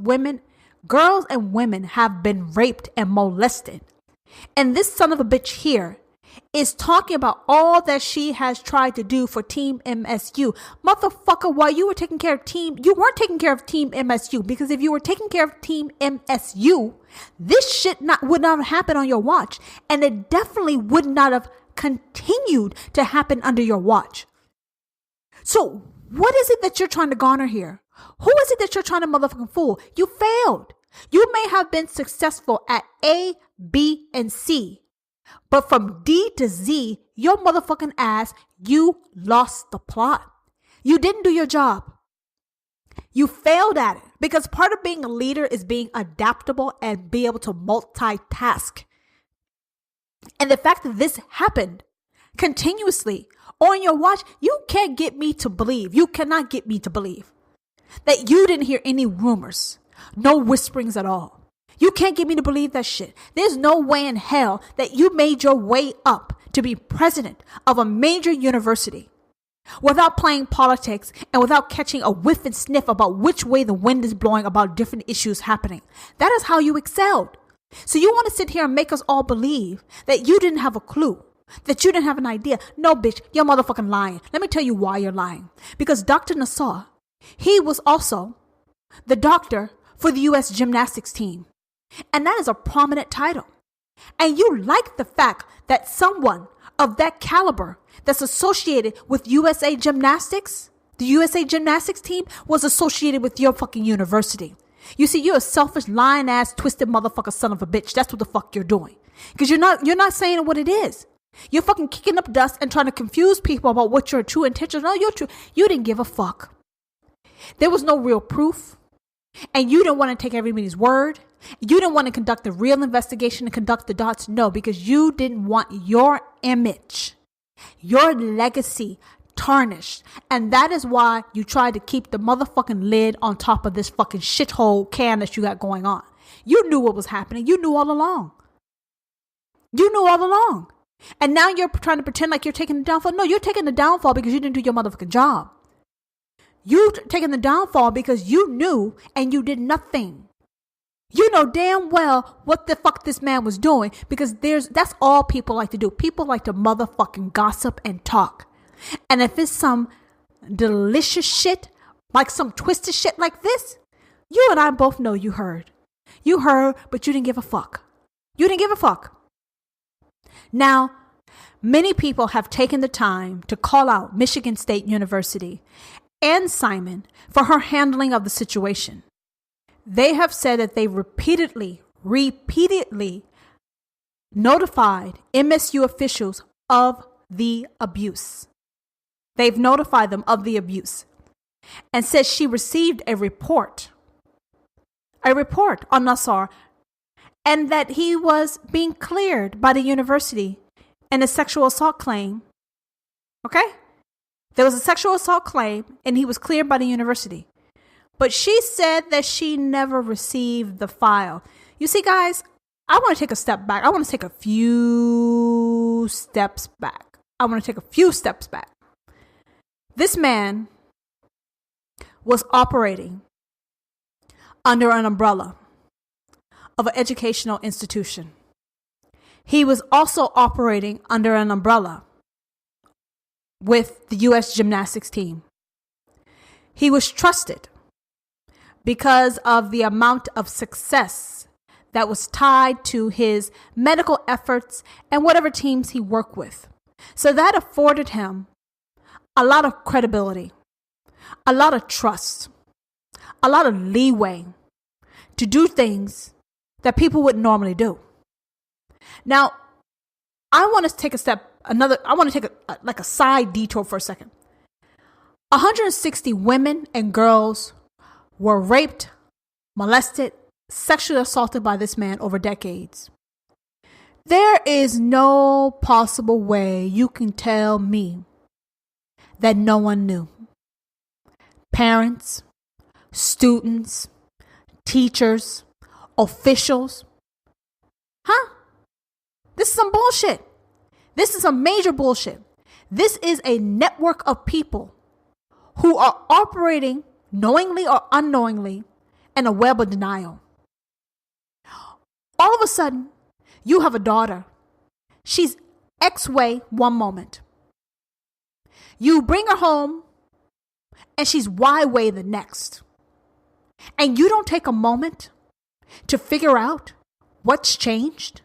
and women have been raped and molested. And this son of a bitch here is talking about all that she has tried to do for Team MSU. Motherfucker, while you were taking care of you weren't taking care of Team MSU, because if you were taking care of Team MSU, this shit would not have happened on your watch. And it definitely would not have continued to happen under your watch. So what is it that you're trying to garner here? Who is it that you're trying to motherfucking fool? You failed. You may have been successful at A, B, and C, but from D to Z, your motherfucking ass, you lost the plot. You didn't do your job. You failed at it. Because part of being a leader is being adaptable and be able to multitask. And the fact that this happened continuously on your watch, you can't get me to believe, you cannot get me to believe that you didn't hear any rumors, no whisperings at all. You can't get me to believe that shit. There's no way in hell that you made your way up to be president of a major university without playing politics and without catching a whiff and sniff about which way the wind is blowing about different issues happening. That is how you excelled. So you want to sit here and make us all believe that you didn't have a clue, that you didn't have an idea. No, bitch, you're motherfucking lying. Let me tell you why you're lying. Because Dr. Nassar, he was also the doctor for the U.S. gymnastics team. And that is a prominent title. And you like the fact that someone of that caliber that's associated with USA Gymnastics, the USA Gymnastics team, was associated with your fucking university. You see, you're a selfish, lying ass, twisted motherfucker son of a bitch. That's what the fuck you're doing. Because you're not saying what it is. You're fucking kicking up dust and trying to confuse people about what your true intentions are. No, you're true. You didn't give a fuck. There was no real proof. And you didn't want to take everybody's word. You didn't want to conduct a real investigation and conduct the dots. No, because you didn't want your image, your legacy tarnished. And that is why you tried to keep the motherfucking lid on top of this fucking shithole can that you got going on. You knew what was happening. You knew all along. You knew all along. And now you're trying to pretend like you're taking the downfall. No, you're taking the downfall because you didn't do your motherfucking job. You taking the downfall because you knew and you did nothing. You know damn well what the fuck this man was doing, because that's all people like to do. People like to motherfucking gossip and talk. And if it's some delicious shit, like some twisted shit like this, you and I both know you heard. You heard, but you didn't give a fuck. You didn't give a fuck. Now, many people have taken the time to call out Michigan State University and Simon for her handling of the situation. They have said that they repeatedly notified MSU officials of the abuse. They've notified them of the abuse and said she received a report on Nassar, and that he was being cleared by the university in a sexual assault claim. Okay? There was a sexual assault claim and he was cleared by the university. But she said that she never received the file. You see, guys, I want to take a step back. I want to take a few steps back. This man was operating under an umbrella of an educational institution. He was also operating under an umbrella with the U.S. gymnastics team. He was trusted because of the amount of success that was tied to his medical efforts and whatever teams he worked with. So that afforded him a lot of credibility, a lot of trust, a lot of leeway to do things that people wouldn't normally do. Now, I want to take a side detour for a second. 160 women and girls were raped, molested, sexually assaulted by this man over decades. There is no possible way you can tell me that no one knew. Parents, students, teachers, officials. This is some bullshit. This is some major bullshit. This is a network of people who are operating knowingly or unknowingly in a web of denial. All of a sudden, you have a daughter. She's X way one moment. You bring her home and she's Y way the next. And you don't take a moment to figure out what's changed,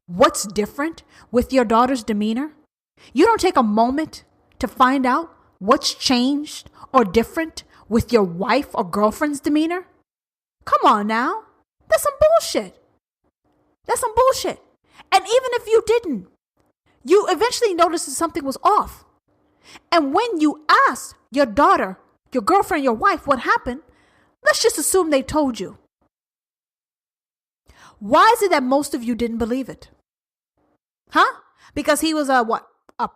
what's different with your daughter's demeanor. You don't take a moment to find out what's changed or different with your wife or girlfriend's demeanor. Come on now. That's some bullshit. And even if you didn't, you eventually noticed that something was off. And when you asked your daughter, your girlfriend, your wife, what happened, Let's just assume they told you. Why is it that most of you didn't believe it? Huh? Because he was a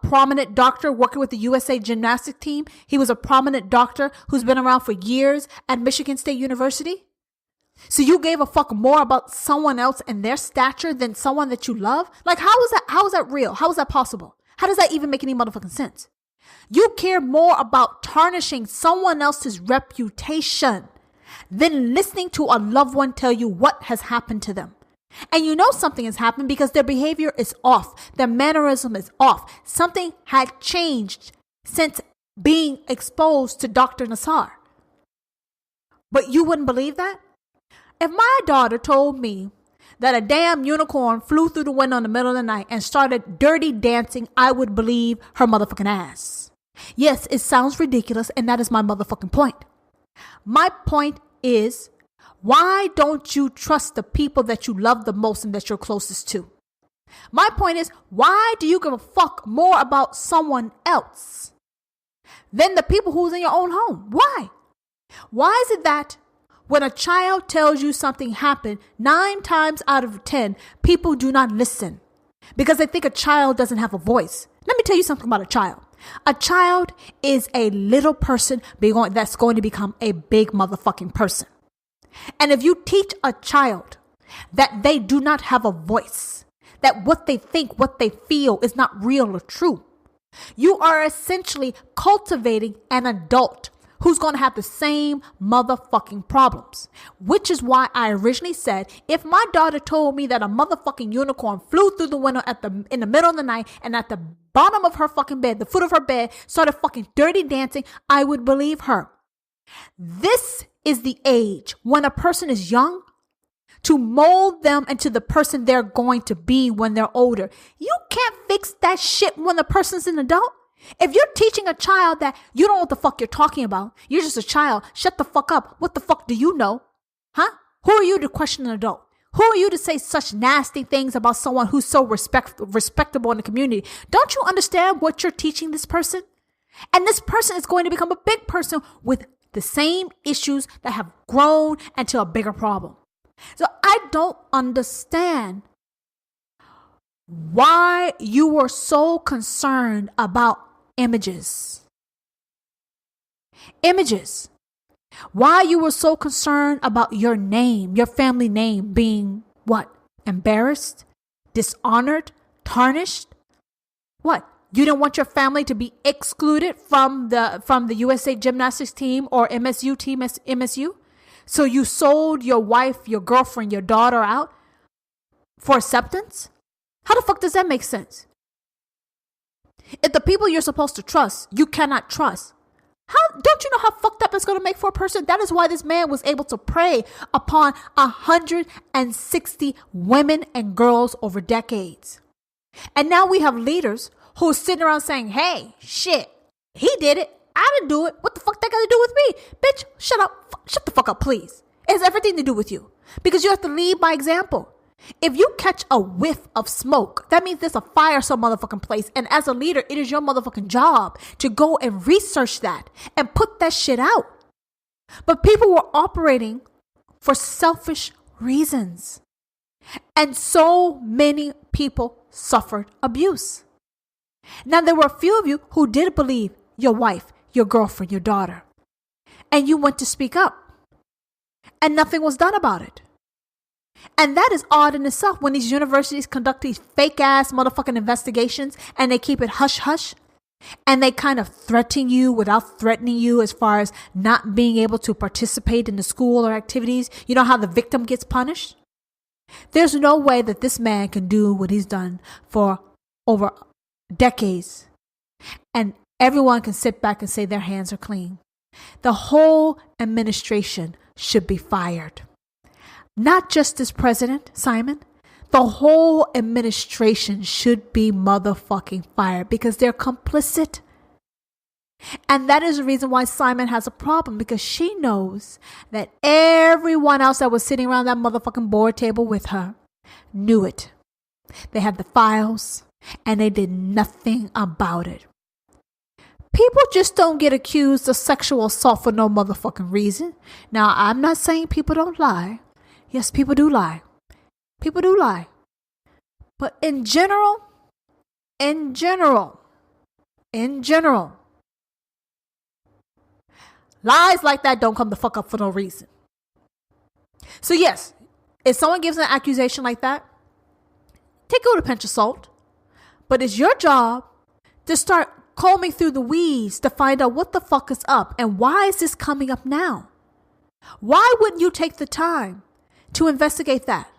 prominent doctor working with the USA gymnastics team. He was a prominent doctor who's been around for years at Michigan State University. So you gave a fuck more about someone else and their stature than someone that you love? Like, how is that? How is that real? How is that possible? How does that even make any motherfucking sense? You care more about tarnishing someone else's reputation than listening to a loved one tell you what has happened to them. And you know something has happened because their behavior is off. Their mannerism is off. Something had changed since being exposed to Dr. Nassar. But you wouldn't believe that? If my daughter told me that a damn unicorn flew through the window in the middle of the night and started dirty dancing, I would believe her motherfucking ass. Yes, it sounds ridiculous, and that is my motherfucking point. My point is, why don't you trust the people that you love the most and that you're closest to? My point is, why do you give a fuck more about someone else than the people who's in your own home? Why? Why is it that when a child tells you something happened, 9 times out of 10, people do not listen because they think a child doesn't have a voice? Let me tell you something about a child. A child is a little person that's going to become a big motherfucking person. And if you teach a child that they do not have a voice, that what they think, what they feel is not real or true, you are essentially cultivating an adult who's going to have the same motherfucking problems. Which is why I originally said, if my daughter told me that a motherfucking unicorn flew through the window in the middle of the night and at the bottom of her fucking bed, the foot of her bed, started fucking dirty dancing, I would believe her. This is the age when a person is young to mold them into the person they're going to be when they're older. You can't fix that shit when the person's an adult. If you're teaching a child that you don't know what the fuck you're talking about, you're just a child, shut the fuck up. What the fuck do you know? Huh? Who are you to question an adult? Who are you to say such nasty things about someone who's so respectable in the community? Don't you understand what you're teaching this person? And this person is going to become a big person with the same issues that have grown into a bigger problem. So I don't understand why you were so concerned about images. Why you were so concerned about your name, your family name being what? Embarrassed, dishonored, tarnished? What? You didn't want your family to be excluded from the USA gymnastics team or MSU team, MSU? So you sold your wife, your girlfriend, your daughter out for acceptance? How the fuck does that make sense? If the people you're supposed to trust, you cannot trust, don't you know how fucked up it's going to make for a person? That is why this man was able to prey upon 160 women and girls over decades. And now we have leaders who are sitting around saying, hey, shit, he did it. I didn't do it. What the fuck that got to do with me? Bitch, shut up. Shut the fuck up, please. It has everything to do with you because you have to lead by example. If you catch a whiff of smoke, that means there's a fire some motherfucking place. And as a leader, it is your motherfucking job to go and research that and put that shit out. But people were operating for selfish reasons. And so many people suffered abuse. Now, there were a few of you who did believe your wife, your girlfriend, your daughter. And you went to speak up. And nothing was done about it. And that is odd in itself when these universities conduct these fake ass motherfucking investigations and they keep it hush hush and they kind of threaten you without threatening you as far as not being able to participate in the school or activities. You know how the victim gets punished? There's no way that this man can do what he's done for over decades and everyone can sit back and say their hands are clean. The whole administration should be fired. Not just this president, Simon. The whole administration should be motherfucking fired because they're complicit. And that is the reason why Simon has a problem, because she knows that everyone else that was sitting around that motherfucking board table with her knew it. They had the files and they did nothing about it. People just don't get accused of sexual assault for no motherfucking reason. Now, I'm not saying people don't lie. Yes, people do lie. People do lie. But in general, lies like that don't come the fuck up for no reason. So yes, if someone gives an accusation like that, take it with a pinch of salt. But it's your job to start combing through the weeds to find out what the fuck is up and why is this coming up now? Why wouldn't you take the time to investigate that?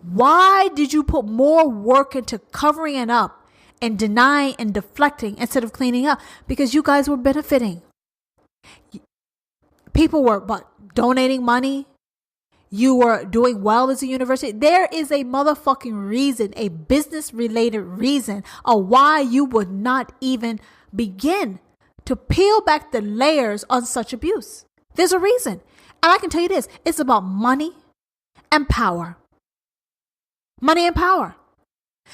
Why did you put more work into covering it up and denying and deflecting instead of cleaning up? Because you guys were benefiting. People were donating money. You were doing well as a university. There is a motherfucking reason, a business related reason of why you would not even begin to peel back the layers on such abuse. There's a reason. And I can tell you this, it's about money and power. Money and power.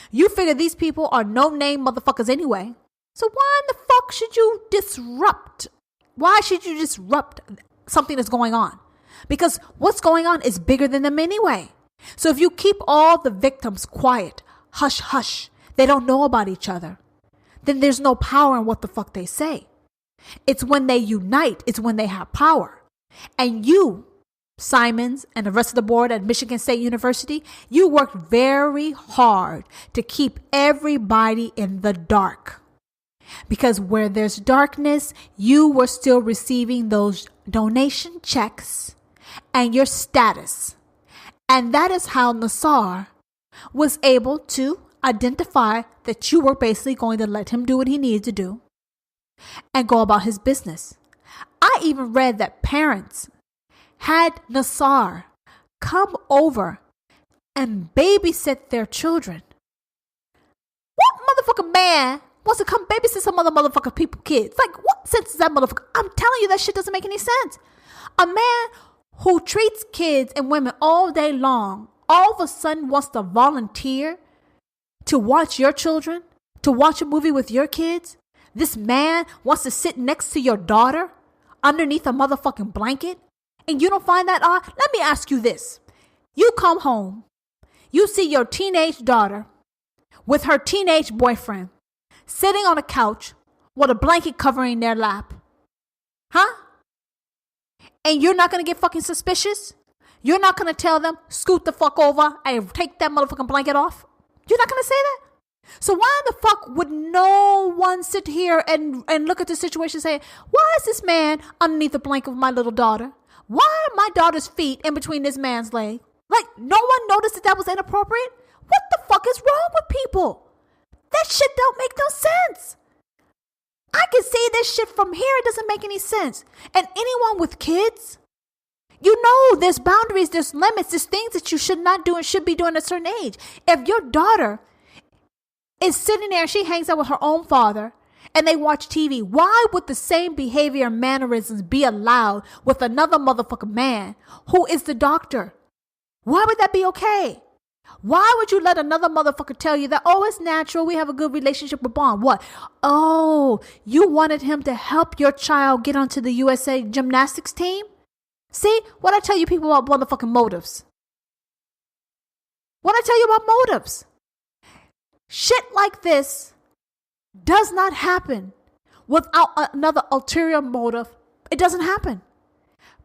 You figure these people are no-name motherfuckers anyway. So why in the fuck should you disrupt? Why should you disrupt something that's going on? Because what's going on is bigger than them anyway. So if you keep all the victims quiet, hush, hush, they don't know about each other, then there's no power in what the fuck they say. It's when they unite, it's when they have power. And you, Simons, and the rest of the board at Michigan State University, you worked very hard to keep everybody in the dark. Because where there's darkness, you were still receiving those donation checks and your status. And that is how Nassar was able to identify that you were basically going to let him do what he needed to do and go about his business. I even read that parents had Nassar come over and babysit their children. What motherfucking man wants to come babysit some other motherfucking people kids? Like, what sense is that motherfucker? I'm telling you, that shit doesn't make any sense. A man who treats kids and women all day long all of a sudden wants to volunteer to watch your children, to watch a movie with your kids. This man wants to sit next to your daughter underneath a motherfucking blanket, and you don't find that odd? Let me ask you this. You come home, you see your teenage daughter with her teenage boyfriend sitting on a couch with a blanket covering their lap. Huh? And you're not going to get fucking suspicious? You're not going to tell them, scoot the fuck over and take that motherfucking blanket off? You're not going to say that? So why in the fuck would no one sit here and look at the situation and say, why is this man underneath the blanket of my little daughter? Why are my daughter's feet in between this man's leg? Like, no one noticed that was inappropriate? What the fuck is wrong with people? That shit don't make no sense. I can see this shit from here. It doesn't make any sense. And anyone with kids, you know there's boundaries, there's limits, there's things that you should not do and should be doing at a certain age. If your daughter is sitting there, she hangs out with her own father, and they watch TV, why would the same behavior and mannerisms be allowed with another motherfucking man who is the doctor? Why would that be okay? Why would you let another motherfucker tell you that, oh, it's natural, we have a good relationship with Bond? What? Oh, you wanted him to help your child get onto the USA gymnastics team? See, what I tell you people about motherfucking motives? What I tell you about motives? Shit like this does not happen without another ulterior motive. It doesn't happen.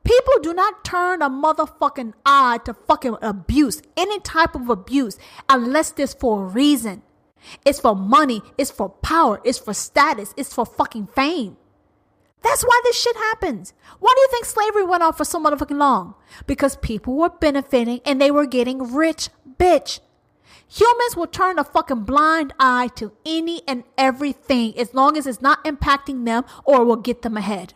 People do not turn a motherfucking eye to fucking abuse, any type of abuse, unless there's for a reason. It's for money, it's for power, it's for status, it's for fucking fame. That's why this shit happens. Why do you think slavery went on for so motherfucking long? Because people were benefiting and they were getting rich, bitch. Humans will turn a fucking blind eye to any and everything as long as it's not impacting them or will get them ahead.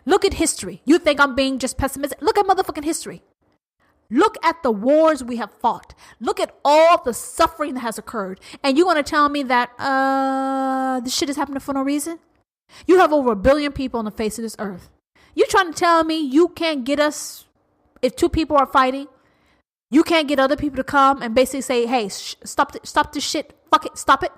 Look at history. You think I'm being just pessimistic? Look at motherfucking history. Look at the wars we have fought. Look at all the suffering that has occurred. And you want to tell me that this shit is happening for no reason? You have over 1 billion people on the face of this earth. You trying to tell me you can't get us, if two people are fighting, you can't get other people to come and basically say, hey, stop this shit. Fuck it. Stop it.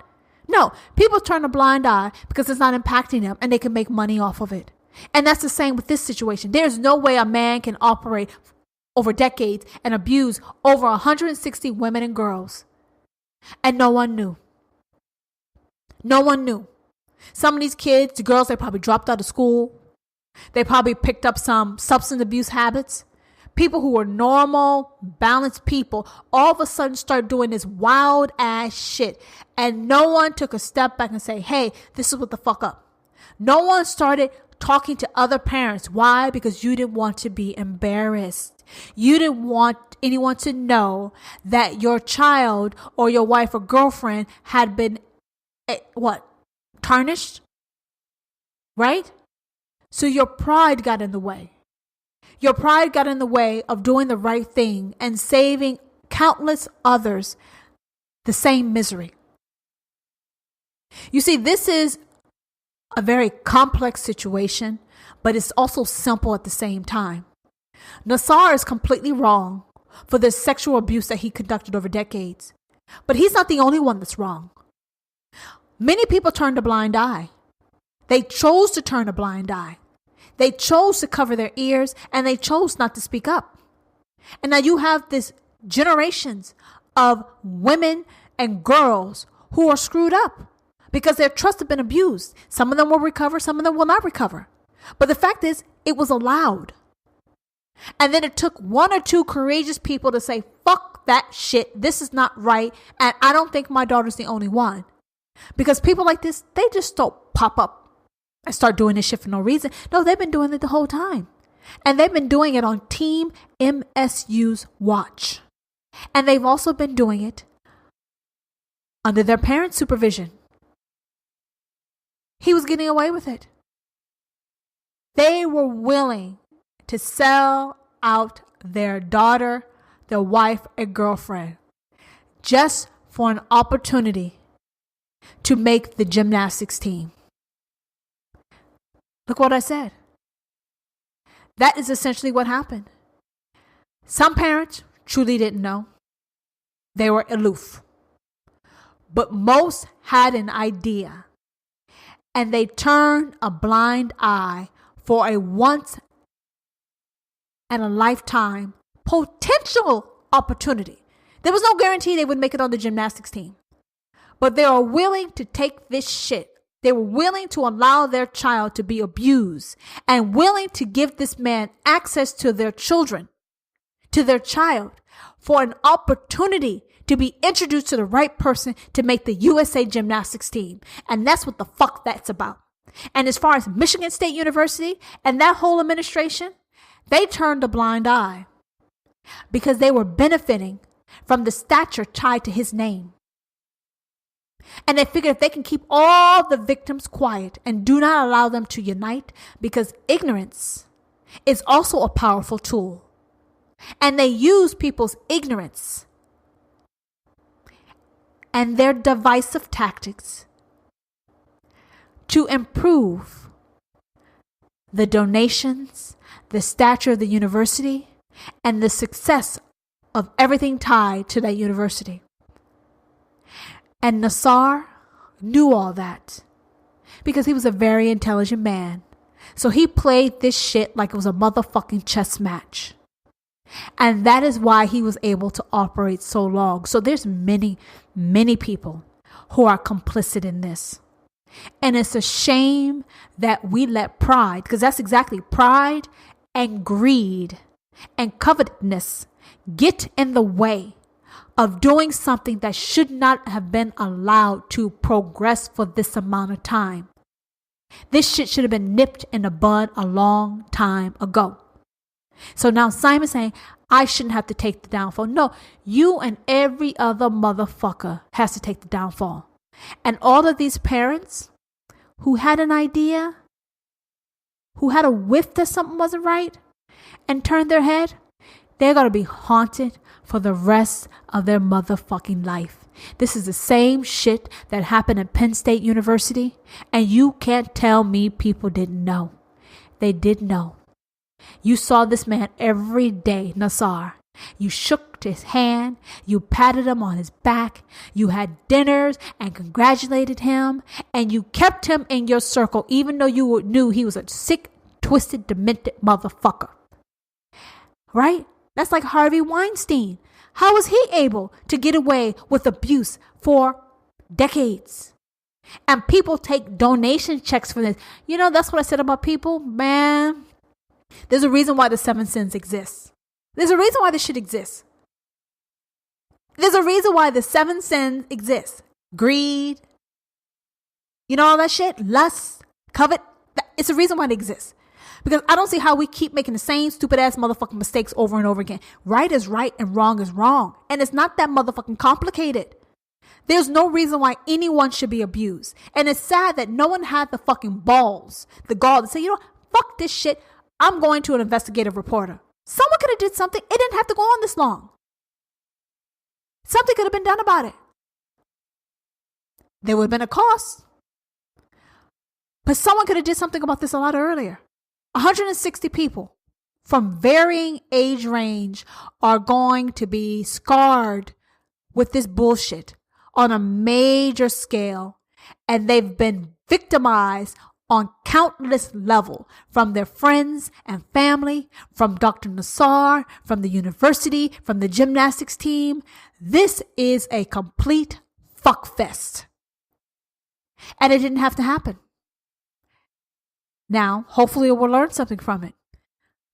No, people turn a blind eye because it's not impacting them and they can make money off of it. And that's the same with this situation. There's no way a man can operate over decades and abuse over 160 women and girls. And no one knew. No one knew. Some of these kids, the girls, they probably dropped out of school. They probably picked up some substance abuse habits. People who were normal, balanced people all of a sudden start doing this wild ass shit. And no one took a step back and say, hey, this is what the fuck up. No one started talking to other parents. Why? Because you didn't want to be embarrassed. You didn't want anyone to know that your child or your wife or girlfriend had been, tarnished? Right? So your pride got in the way. Your pride got in the way of doing the right thing and saving countless others the same misery. You see, this is a very complex situation, but it's also simple at the same time. Nassar is completely wrong for the sexual abuse that he conducted over decades, but he's not the only one that's wrong. Many people turned a blind eye. They chose to turn a blind eye. They chose to cover their ears and they chose not to speak up. And now you have this generations of women and girls who are screwed up because their trust have been abused. Some of them will recover, some of them will not recover. But the fact is, it was allowed. And then it took one or two courageous people to say, fuck that shit. This is not right. And I don't think my daughter's the only one. Because people like this, they just don't pop up and start doing this shit for no reason. No, they've been doing it the whole time. And they've been doing it on Team MSU's watch. And they've also been doing it under their parents' supervision. He was getting away with it. They were willing to sell out their daughter, their wife, and girlfriend just for an opportunity to make the gymnastics team. Look what I said. That is essentially what happened. Some parents truly didn't know. They were aloof. But most had an idea. And they turned a blind eye for a once and a lifetime potential opportunity. There was no guarantee they would make it on the gymnastics team. But they were willing to take this shit. They were willing to allow their child to be abused and willing to give this man access to their children, to their child, for an opportunity to be introduced to the right person to make the USA gymnastics team. And that's what the fuck that's about. And as far as Michigan State University and that whole administration, they turned a blind eye because they were benefiting from the stature tied to his name. And they figured if they can keep all the victims quiet and do not allow them to unite, because ignorance is also a powerful tool. And they use people's ignorance and their divisive tactics to improve the donations, the stature of the university, and the success of everything tied to that university. And Nassar knew all that because he was a very intelligent man. So he played this shit like it was a motherfucking chess match. And that is why he was able to operate so long. So there's many, many people who are complicit in this. And it's a shame that we let pride, because that's exactly pride and greed and covetousness get in the way of doing something that should not have been allowed to progress for this amount of time. This shit should have been nipped in the bud a long time ago. So now Simon's saying, I shouldn't have to take the downfall. No, you and every other motherfucker has to take the downfall. And all of these parents who had an idea, who had a whiff that something wasn't right, and turned their head, they're going to be haunted for the rest of their motherfucking life. This is the same shit that happened at Penn State University, and you can't tell me people didn't know. They did know. You saw this man every day, Nassar, You shook his hand, you patted him on his back, you had dinners and congratulated him, and you kept him in your circle even though you knew he was a sick, twisted, demented motherfucker. Right? That's like Harvey Weinstein. How was he able to get away with abuse for decades? And people take donation checks for this. You know, that's what I said about people. Man, there's a reason why the 7 sins exist. There's a reason why this shit exists. There's a reason why the 7 sins exist. Greed, you know, all that shit, lust, covet. It's a reason why they exist. Because I don't see how we keep making the same stupid ass motherfucking mistakes over and over again. Right is right and wrong is wrong. And it's not that motherfucking complicated. There's no reason why anyone should be abused. And it's sad that no one had the fucking balls, the gall to say, you know, fuck this shit. I'm going to an investigative reporter. Someone could have did something. It didn't have to go on this long. Something could have been done about it. There would have been a cost. But someone could have did something about this a lot earlier. 160 people from varying age range are going to be scarred with this bullshit on a major scale. And they've been victimized on countless levels, from their friends and family, from Dr. Nassar, from the university, from the gymnastics team. This is a complete fuckfest. And it didn't have to happen. Now, hopefully we'll learn something from it.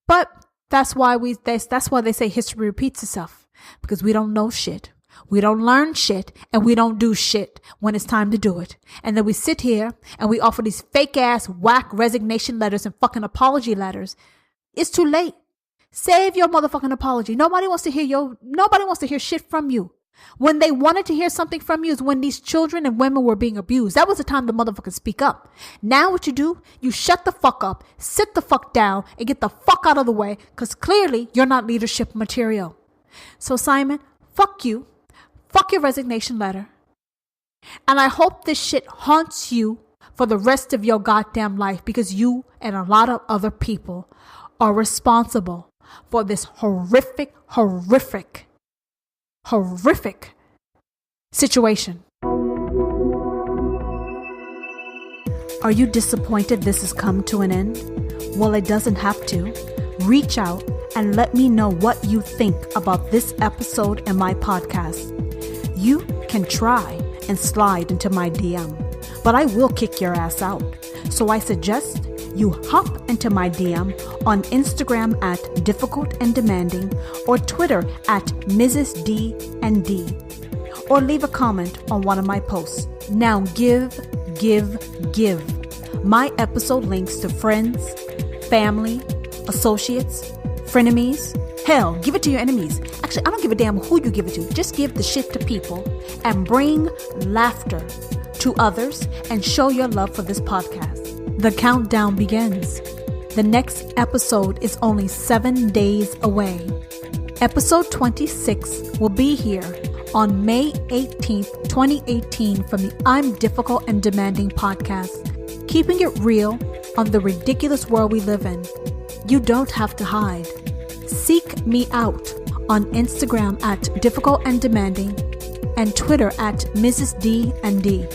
But that's why they say history repeats itself, because we don't know shit. We don't learn shit, and we don't do shit when it's time to do it. And then we sit here and we offer these fake ass whack resignation letters and fucking apology letters. It's too late. Save your motherfucking apology. Nobody wants to hear shit from you. When they wanted to hear something from you is when these children and women were being abused. That was the time the motherfuckers speak up. Now what you do, you shut the fuck up, sit the fuck down, and get the fuck out of the way, because clearly you're not leadership material. So Simon, fuck you. Fuck your resignation letter. And I hope this shit haunts you for the rest of your goddamn life, because you and a lot of other people are responsible for this horrific situation. Are you disappointed this has come to an end? Well, it doesn't have to. Reach out and let me know what you think about this episode and my podcast. You can try and slide into my DM, but I will kick your ass out. So I suggest you hop into my DM on Instagram at Difficult and Demanding, or Twitter at Mrs. D&D, or leave a comment on one of my posts. Now give. My episode links to friends, family, associates, frenemies. Hell, give it to your enemies. Actually, I don't give a damn who you give it to. Just give the shit to people and bring laughter to others and show your love for this podcast. The countdown begins. The next episode is only 7 days away. Episode 26 will be here on May 18th, 2018 from the I'm Difficult and Demanding podcast, keeping it real on the ridiculous world we live in. You don't have to hide. Seek me out on Instagram at Difficult and Demanding and Twitter at Mrs. D&D.